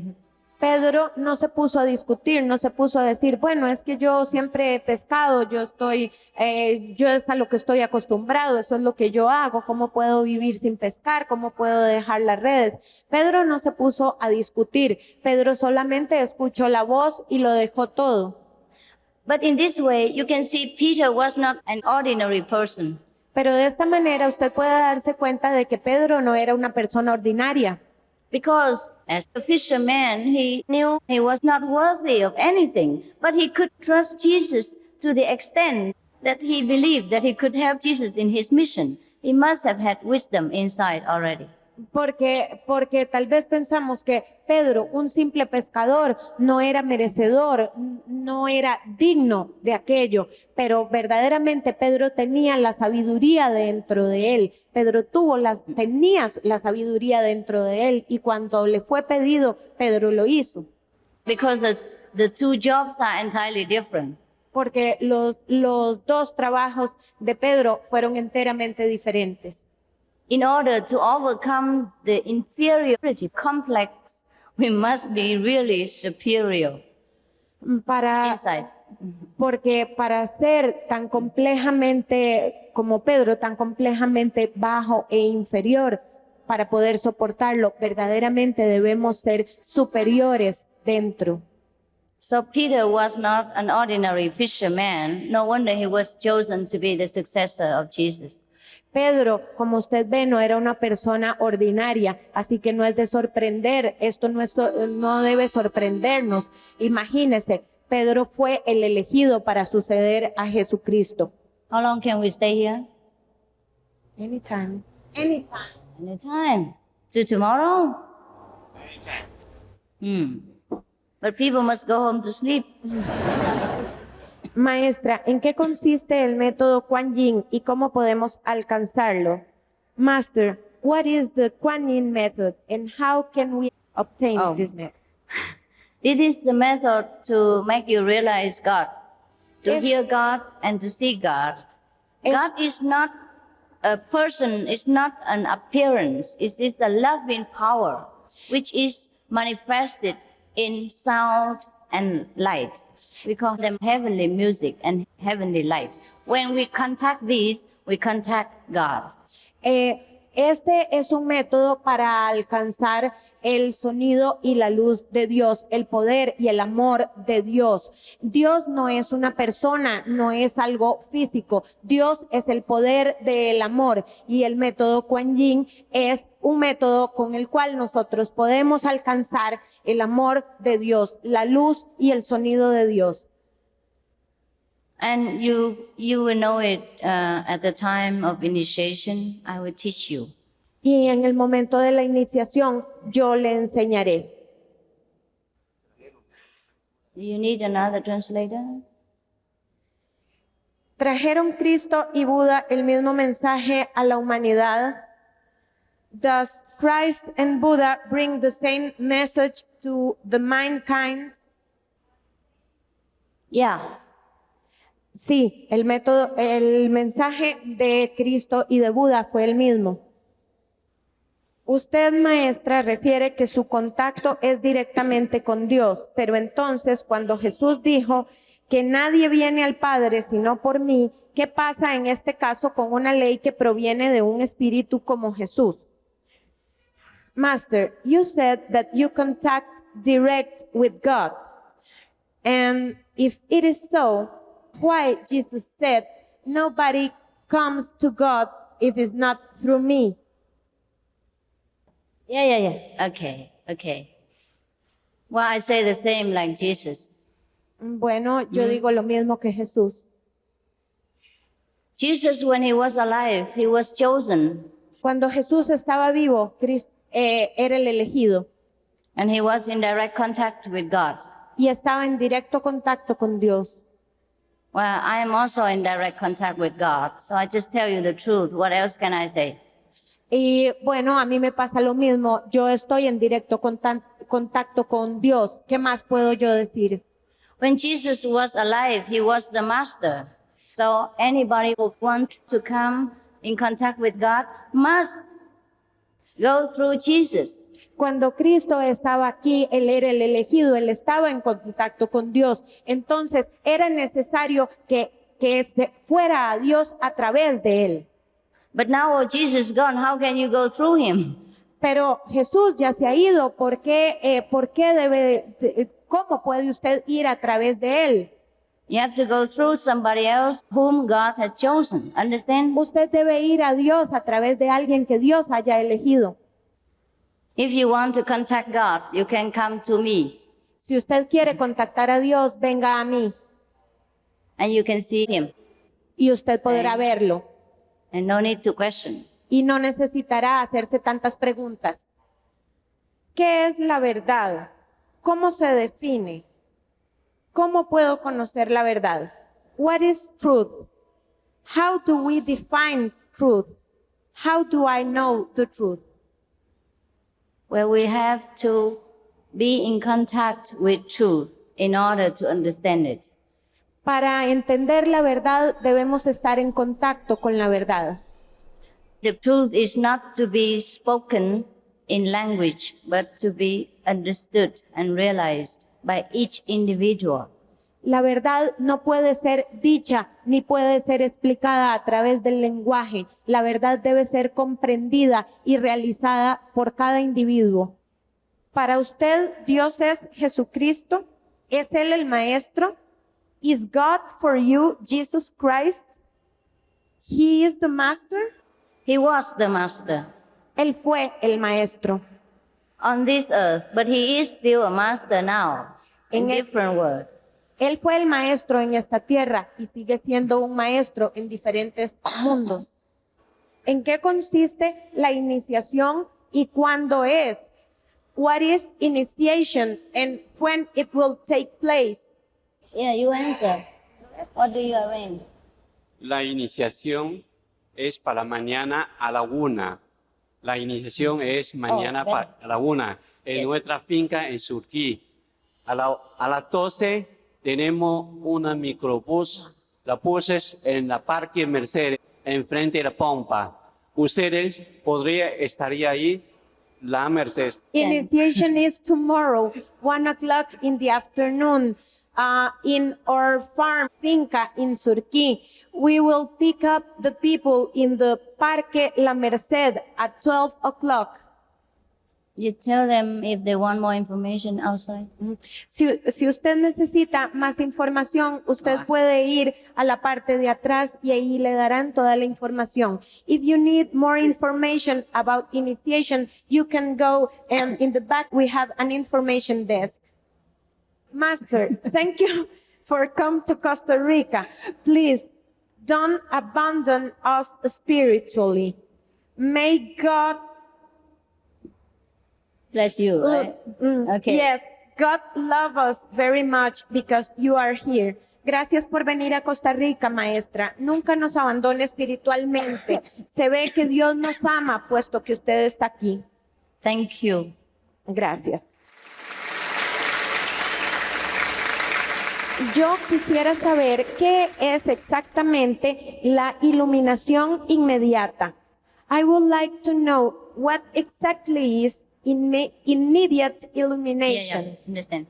Pedro no se puso a discutir, no se puso a decir, bueno, es que yo siempre he pescado, yo es a lo que estoy acostumbrado, eso es lo que yo hago, ¿cómo puedo vivir sin pescar? ¿Cómo puedo dejar las redes? Pedro no se puso a discutir, Pedro solamente escuchó la voz y lo dejó todo. But in this way, you can see Peter was not an ordinary person. Pero de esta manera usted puede darse cuenta de que Pedro no era una persona ordinaria. Because as a fisherman, he knew he was not worthy of anything, but he could trust Jesus to the extent that he believed that he could help Jesus in his mission. He must have had wisdom inside already. Porque tal vez pensamos que Pedro, un simple pescador, no era merecedor, no era digno de aquello, pero verdaderamente Pedro tenía la sabiduría dentro de él. Pedro tenía la sabiduría dentro de él, y cuando le fue pedido, Pedro lo hizo. Because the two jobs are entirely different. Porque los dos trabajos de Pedro fueron enteramente diferentes. In order to overcome the inferiority complex, we must be really superior inside. Porque para ser tan complejamente como Pedro, tan complejamente bajo e inferior, para poder soportarlo, verdaderamente debemos ser superiores dentro. So Peter was not an ordinary fisherman. No wonder he was chosen to be the successor of Jesus. Pedro, como usted ve, no era una persona ordinaria, así que no es de sorprender, esto no debe sorprendernos. Imagínese, Pedro fue el elegido para suceder a Jesucristo. How long can we stay here? Anytime. Anytime. To tomorrow? But people must go home to sleep. Maestra, ¿en qué consiste el método Kuan Yin y cómo podemos alcanzarlo? Master, what is the Kuan Yin method and how can we obtain this method? It is the method to make you realize God, to hear God and to see God. God is not a person, it's not an appearance, it is a loving power which is manifested in sound and light. We call them heavenly music and heavenly light. When we contact these, we contact God. Este es un método para alcanzar el sonido y la luz de Dios, el poder y el amor de Dios. Dios no es una persona, no es algo físico. Dios es el poder del amor, y el método Kuan Yin es un método con el cual nosotros podemos alcanzar el amor de Dios, la luz y el sonido de Dios. And you will know it at the time of initiation. I will teach you. Y en el momento de la iniciación, yo le enseñaré. Do you need another translator? ¿Trajeron Cristo y Buda el mismo mensaje a la humanidad? Does Christ and Buddha bring the same message to the mankind? Yeah. Sí, el mensaje de Cristo y de Buda fue el mismo. Usted, maestra, refiere que su contacto es directamente con Dios, pero entonces cuando Jesús dijo que nadie viene al Padre sino por mí, ¿qué pasa en este caso con una ley que proviene de un espíritu como Jesús? Master, you said that you contact direct with God. And if it is so, why Jesus said, nobody comes to God if it's not through me? Yeah. Okay. Well, I say the same like Jesus. Bueno, yo digo lo mismo que Jesús. Jesus, when he was alive, he was chosen. Cuando Jesús estaba vivo, era el elegido. And he was in direct contact with God. Y estaba en directo contacto con Dios. Well, I am also in direct contact with God, so I just tell you the truth. What else can I say? Y bueno, a mí me pasa lo mismo. Yo estoy en directo contacto con Dios. ¿Qué más puedo yo decir? When Jesus was alive, he was the master. So anybody who wants to come in contact with God must go through Jesus. Cuando Cristo estaba aquí, Él era el elegido, Él estaba en contacto con Dios. Entonces, era necesario que fuera a Dios a través de Él. But now Jesus is gone, how can you go through him? Pero Jesús ya se ha ido, ¿cómo puede usted ir a través de Él? You have to go through somebody else whom God has chosen. Understand? Usted debe ir a Dios a través de alguien que Dios haya elegido. If you want to contact God, you can come to me. Si usted quiere contactar a Dios, venga a mí. And you can see him. Y usted podrá verlo. And no need to question. y no necesitará hacerse tantas preguntas. ¿Qué es la verdad? ¿Cómo se define? ¿Cómo puedo conocer la verdad? What is truth? How do we define truth? How do I know the truth? Well, we have to be in contact with truth in order to understand it. Para entender la verdad debemos estar en contacto con la verdad. The truth is not to be spoken in language, but to be understood and realized by each individual. La verdad no puede ser dicha ni puede ser explicada a través del lenguaje. La verdad debe ser comprendida y realizada por cada individuo. Para usted, Dios es Jesucristo. ¿Es Él el Maestro? Is God for you Jesus Christ? He is the Master. He was the master Él fue el Maestro. on this earth, but he is still a master now in En el- different words. Él fue el Maestro en esta tierra y sigue siendo un Maestro en diferentes mundos. ¿En qué consiste la iniciación y cuándo es? What is initiation and when it will take place? Yeah, you answer. What do you arrange? La iniciación es para mañana a la 1. La iniciación es mañana bien. a la 1 en Yes. nuestra finca en Surquí. A las 12 tenemos una microbús. La puse en la Parque Mercedes, enfrente de la pompa. Ustedes estaría ahí, la Mercedes. Initiation is tomorrow, 1 o'clock in the afternoon, in our farm, finca in Surquí. We will pick up the people in the Parque La Merced at 12 o'clock. You tell them if they want more information outside. Si usted necesita más información, usted puede ir a la parte de atrás y ahí le darán toda la información. If you need more information about initiation, you can go and in the back we have an information desk. Master, thank you for coming to Costa Rica. Please don't abandon us spiritually. May God Bless you, right? Okay. Yes, God love us very much because you are here. Gracias por venir a Costa Rica, maestra. Nunca nos abandone espiritualmente. Se ve que Dios nos ama puesto que usted está aquí. Thank you. Gracias. Yo quisiera saber qué es exactamente la iluminación inmediata. I would like to know what exactly is immediate illumination. Yeah, understand.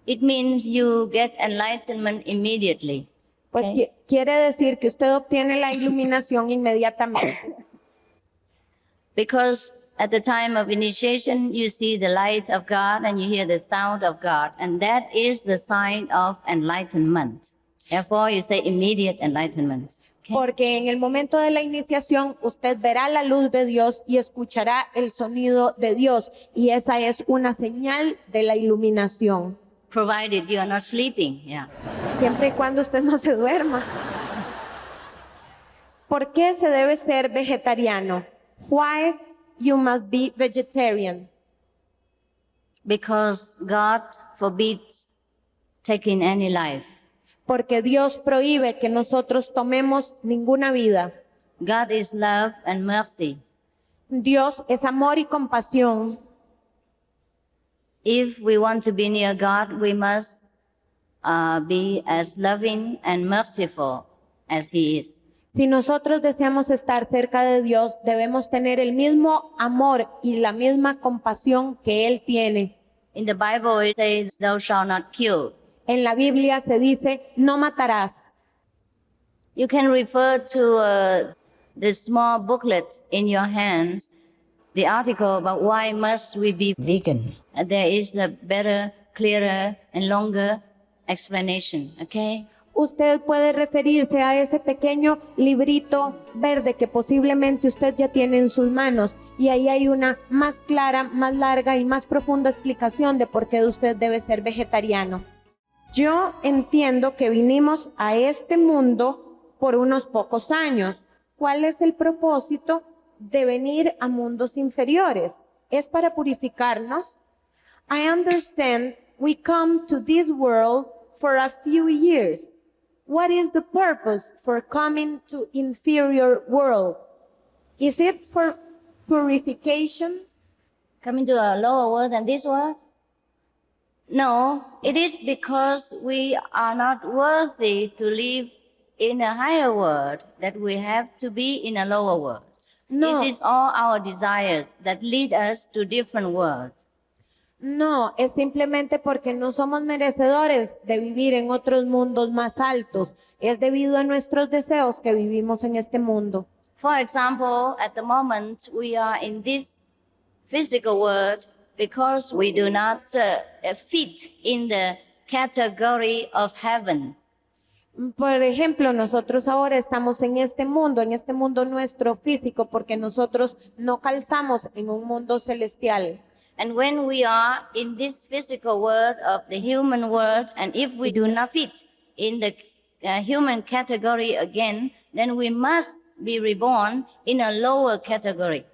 It means you get enlightenment immediately. Pues Okay. quiere decir que usted obtiene la iluminación inmediatamente. Because at the time of initiation, you see the light of God and you hear the sound of God, and that is the sign of enlightenment. Therefore, you say immediate enlightenment. Okay? Porque en el momento de la iniciación usted verá la luz de Dios y escuchará el sonido de Dios. Y esa es una señal de la iluminación. Provided you are not sleeping. Yeah. Siempre y cuando usted no se duerma. ¿Por qué se debe ser vegetariano? Why you must be vegetarian? Because God forbids taking any life. Porque Dios prohíbe que nosotros tomemos ninguna vida. God is love and mercy. Dios es amor y compasión. If we want to be near God, we must be as loving and merciful as He is. Si nosotros deseamos estar cerca de Dios, debemos tener el mismo amor y la misma compasión que Él tiene. In the Bible, it says, "Thou shalt not kill." En la Biblia se dice, no matarás. You can refer to the small booklet in your hands, the article about why must we be vegan. There is a better, clearer, and longer explanation, okay? Usted puede referirse a ese pequeño librito verde que posiblemente usted ya tiene en sus manos y ahí hay una más clara, más larga y más profunda explicación de por qué usted debe ser vegetariano. Yo entiendo que vinimos a este mundo por unos pocos años. ¿Cuál es el propósito de venir a mundos inferiores? ¿Es para purificarnos? I understand we come to this world for a few years. What is the purpose for coming to inferior world? Is it for purification? Coming to a lower world than this world? No, it is because we are not worthy to live in a higher world that we have to be in a lower world. No. This is all our desires that lead us to different worlds. No, es simplemente porque no somos merecedores de vivir en otros mundos más altos. Es debido a nuestros deseos que vivimos en este mundo. For example, at the moment we are in this physical world because we do not fit in the category of heaven. Por ejemplo, nosotros ahora estamos en este mundo nuestro físico, porque nosotros no calzamos en un mundo celestial. And when we are in this physical world of the human world, and if we do not fit in the human category again, then we must be reborn in a lower category.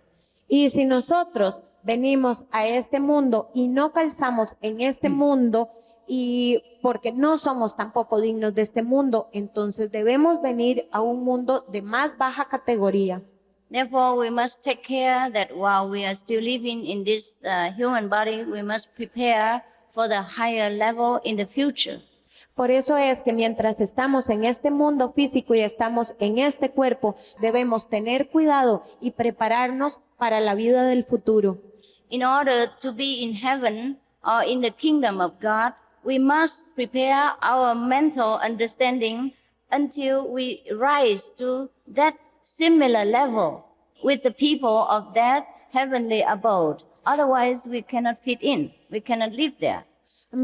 Y si nosotros venimos a este mundo y no calzamos en este mundo, y porque no somos tampoco dignos de este mundo, entonces debemos venir a un mundo de más baja categoría. Therefore, we must take care that while we are still living in this human body, we must prepare for the higher level in the future. Por eso es que mientras estamos en este mundo físico y estamos en este cuerpo, debemos tener cuidado y prepararnos para la vida del futuro. In order to be in heaven or in the kingdom of God, we must prepare our mental understanding until we rise to that similar level with the people of that heavenly abode. Otherwise, we cannot fit in. We cannot live there.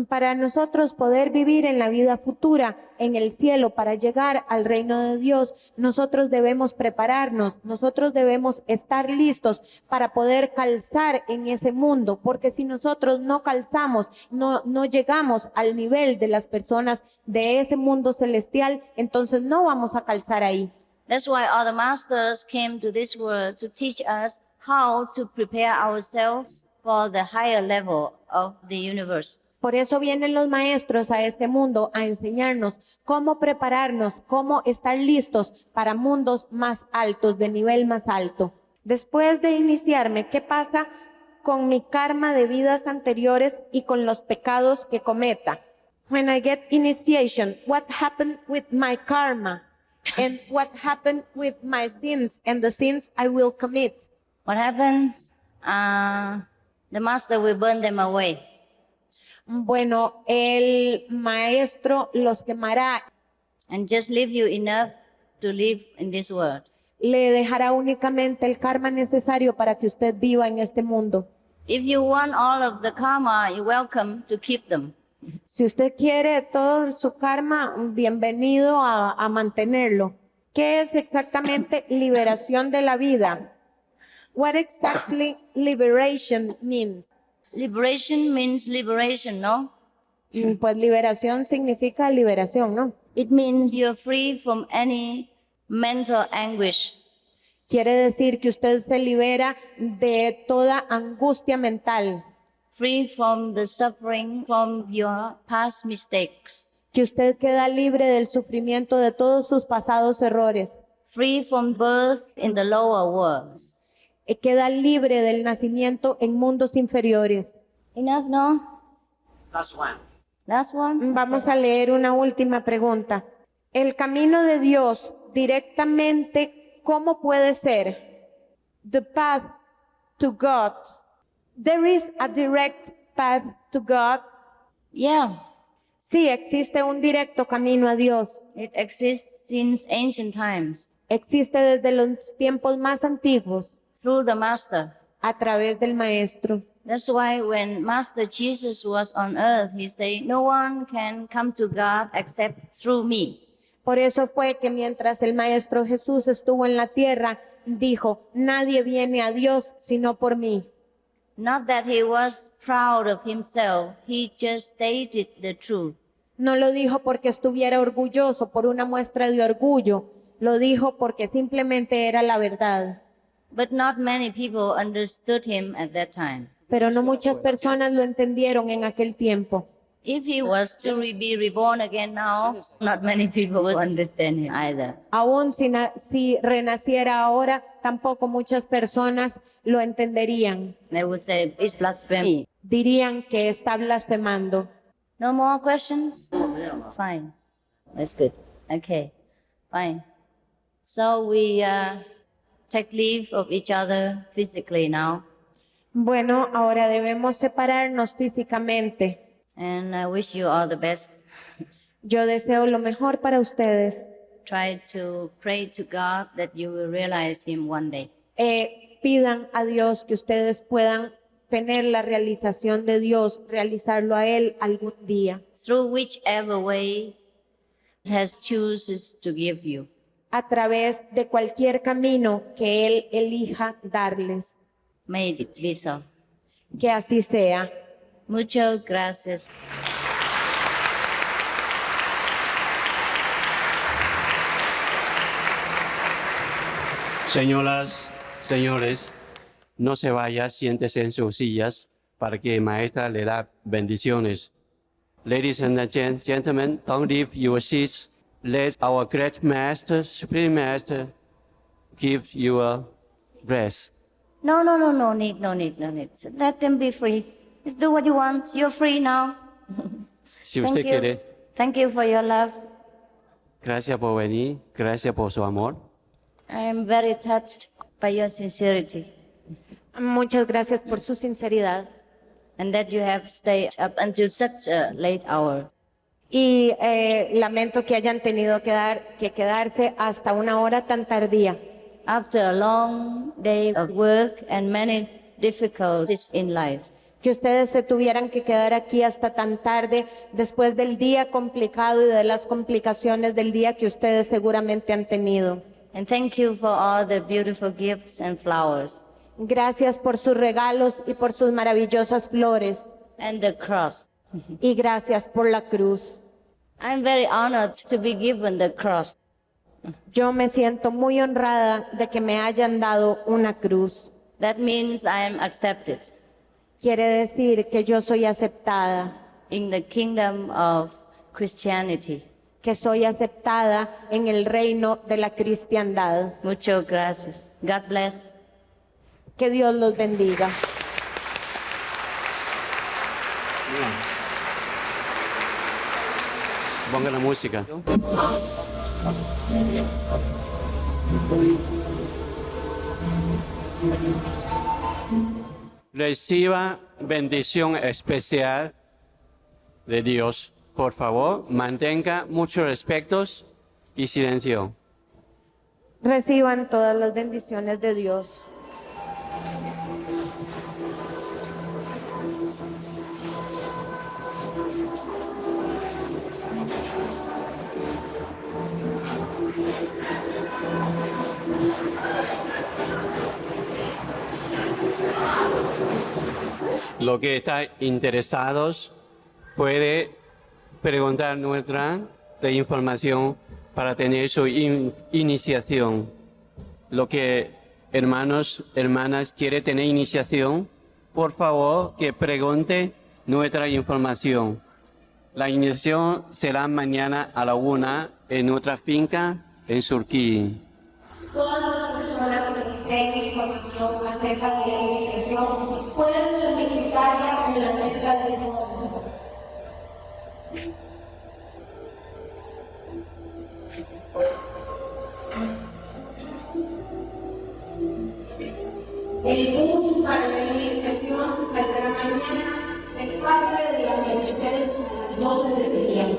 Para nosotros poder vivir en la vida futura, en el cielo, para llegar al reino de Dios, nosotros debemos prepararnos, nosotros debemos estar listos para poder calzar en ese mundo, porque si nosotros no calzamos, no llegamos al nivel de las personas de ese mundo celestial, entonces no vamos a calzar ahí. That's why all the masters came to this world to teach us how to prepare ourselves for the higher level of the universe. Por eso vienen los maestros a este mundo a enseñarnos cómo prepararnos, cómo estar listos para mundos más altos, de nivel más alto. Después de iniciarme, ¿qué pasa con mi karma de vidas anteriores y con los pecados que cometa? When I get initiation, what happened with my karma? And what happened with my sins and the sins I will commit? What happens? The master will burn them away. Bueno, el maestro los quemará. And just leave you enough to live in this world. Le dejará únicamente el karma necesario para que usted viva en este mundo. If you want all of the karma, you're welcome to keep them. Si usted quiere todo su karma, bienvenido a mantenerlo. ¿Qué es exactamente liberación de la vida? What exactly liberation means? Liberation means liberation, no? Pues liberación significa liberación, ¿no? It means you're free from any mental anguish. Quiere decir que usted se libera de toda angustia mental. Free from the suffering from your past mistakes. Que usted queda libre del sufrimiento de todos sus pasados errores. Free from birth in the lower worlds. Queda libre del nacimiento en mundos inferiores. Enough, no? Last one. Last one? Vamos a leer una última pregunta. El camino de Dios directamente, ¿cómo puede ser? The path to God. There is a direct path to God. Yeah. Sí, existe un directo camino a Dios. It exists since ancient times. Existe desde los tiempos más antiguos. Through the Master. A través del Maestro. That's why when Master Jesus was on earth, he said, no one can come to God except through me. Por eso fue que mientras el Maestro Jesús estuvo en la tierra, dijo, nadie viene a Dios sino por mí. Not that he was proud of himself, he just stated the truth. No lo dijo porque estuviera orgulloso por una muestra de orgullo, lo dijo porque simplemente era la verdad. But not many people understood him at that time. pero no muchas personas lo entendieron en aquel tiempo. If he was to be reborn again now, not many people would understand him either. Aún si renaciera ahora, tampoco muchas personas lo entenderían. They would say, it's blasphemy. Dirían que está blasfemando. No more questions? Fine. That's good. Okay. Fine. So we take leave of each other physically now. Bueno, ahora debemos separarnos físicamente. And I wish you all the best. Yo deseo lo mejor para ustedes. Try to pray to God that you will realize him one day. Pidan a Dios que ustedes puedan tener la realización de Dios, realizarlo a Él algún día. Through whichever way he has chooses to give you. A través de cualquier camino que Él elija darles. May it be so. Que así sea. Muchas gracias. Señoras, señores, no se vaya, siéntese en sus sillas para que maestra le da bendiciones. Ladies and gentlemen, don't leave your seats. Let our great master, supreme master, give you a rest. No need. Let them be free. Just do what you want. You're free now. Si usted quiere, Thank you for your love. gracias por venir, gracias por su amor. I am very touched by your sincerity Muchas gracias por su sinceridad. and that you have stayed up until such a late hour. Y lamento que hayan tenido que quedarse hasta una hora tan tardía. After a long day of work and many difficulties in life. Que ustedes se tuvieran que quedar aquí hasta tan tarde después del día complicado y de las complicaciones del día que ustedes seguramente han tenido. And thank you for all the beautiful gifts and flowers Gracias por sus regalos y por sus maravillosas flores. and the cross. Y gracias por la cruz. I'm very honored to be given the cross. Yo me siento muy honrada de que me hayan dado una cruz. That means I am accepted Quiere decir que yo soy aceptada, in the kingdom of Christianity. que soy aceptada en el reino de la cristiandad. Muchas gracias. God bless. Que Dios los bendiga. Ponga la música. Reciba bendición especial de Dios. Por favor, mantenga muchos respetos y silencio. Reciban todas las bendiciones de Dios. Lo que está interesados puede preguntar nuestra de información para tener su iniciación. Lo que hermanos, hermanas quiere tener iniciación, por favor que pregunte nuestra información. La iniciación será mañana a la 1 en nuestra finca en Surquí. Todas las personas que deseen información acerca de la iniciación pueden solicitarla en la mesa del módulo. El bus para la iniciación saldrá mañana de parte de la Merced a las 12 del día.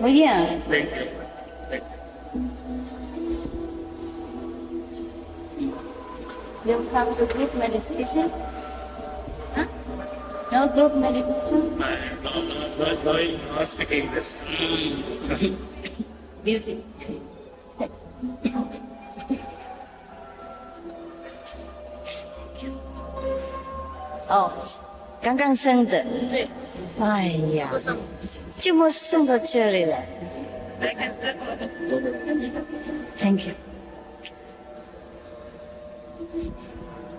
Muy bien. You come to group meditation? Huh? No group meditation? No speak English. Beauty.哦，刚刚生的。哎呀，怎么送到这里了？Thank you.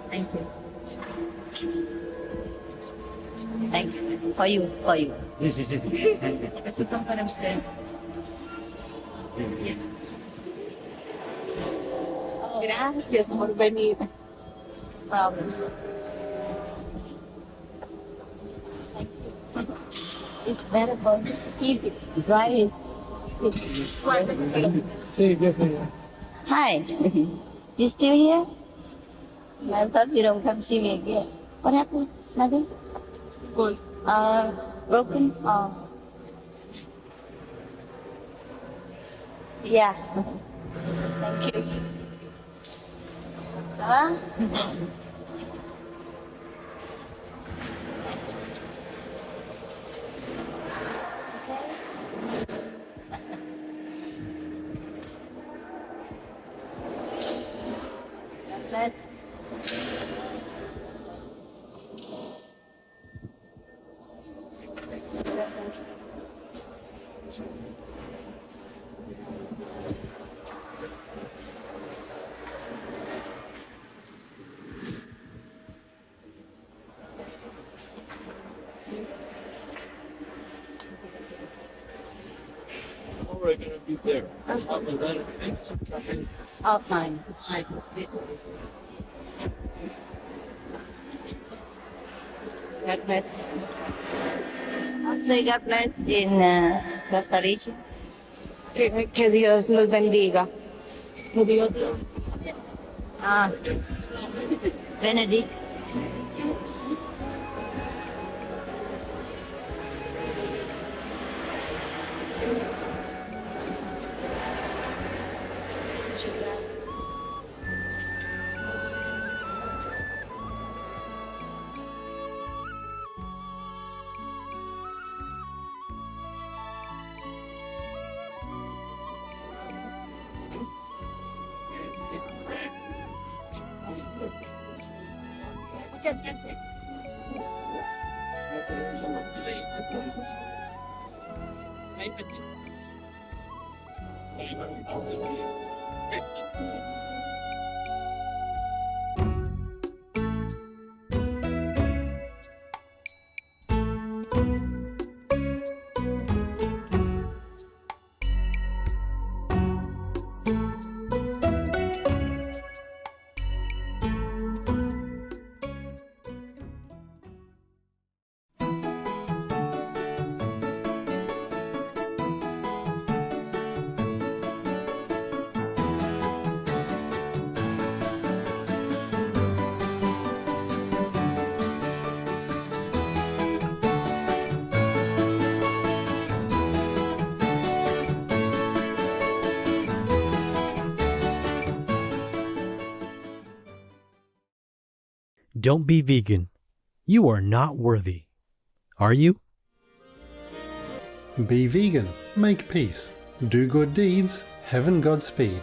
Thank you. Thanks. For you. For you. Estos son para usted. Gracias por venir. Problem. It's better for keep it dry. Hi. You still here? I thought you don't come see me again. What happened? Nothing? Good. Broken? Yeah. Thank you. Huh? Let's outline. God bless. I'll say God bless in Costa Rica. Que Dios los bendiga. Benedict. Don't be vegan. You are not worthy. Are you? Be vegan, make peace, do good deeds, heaven Godspeed.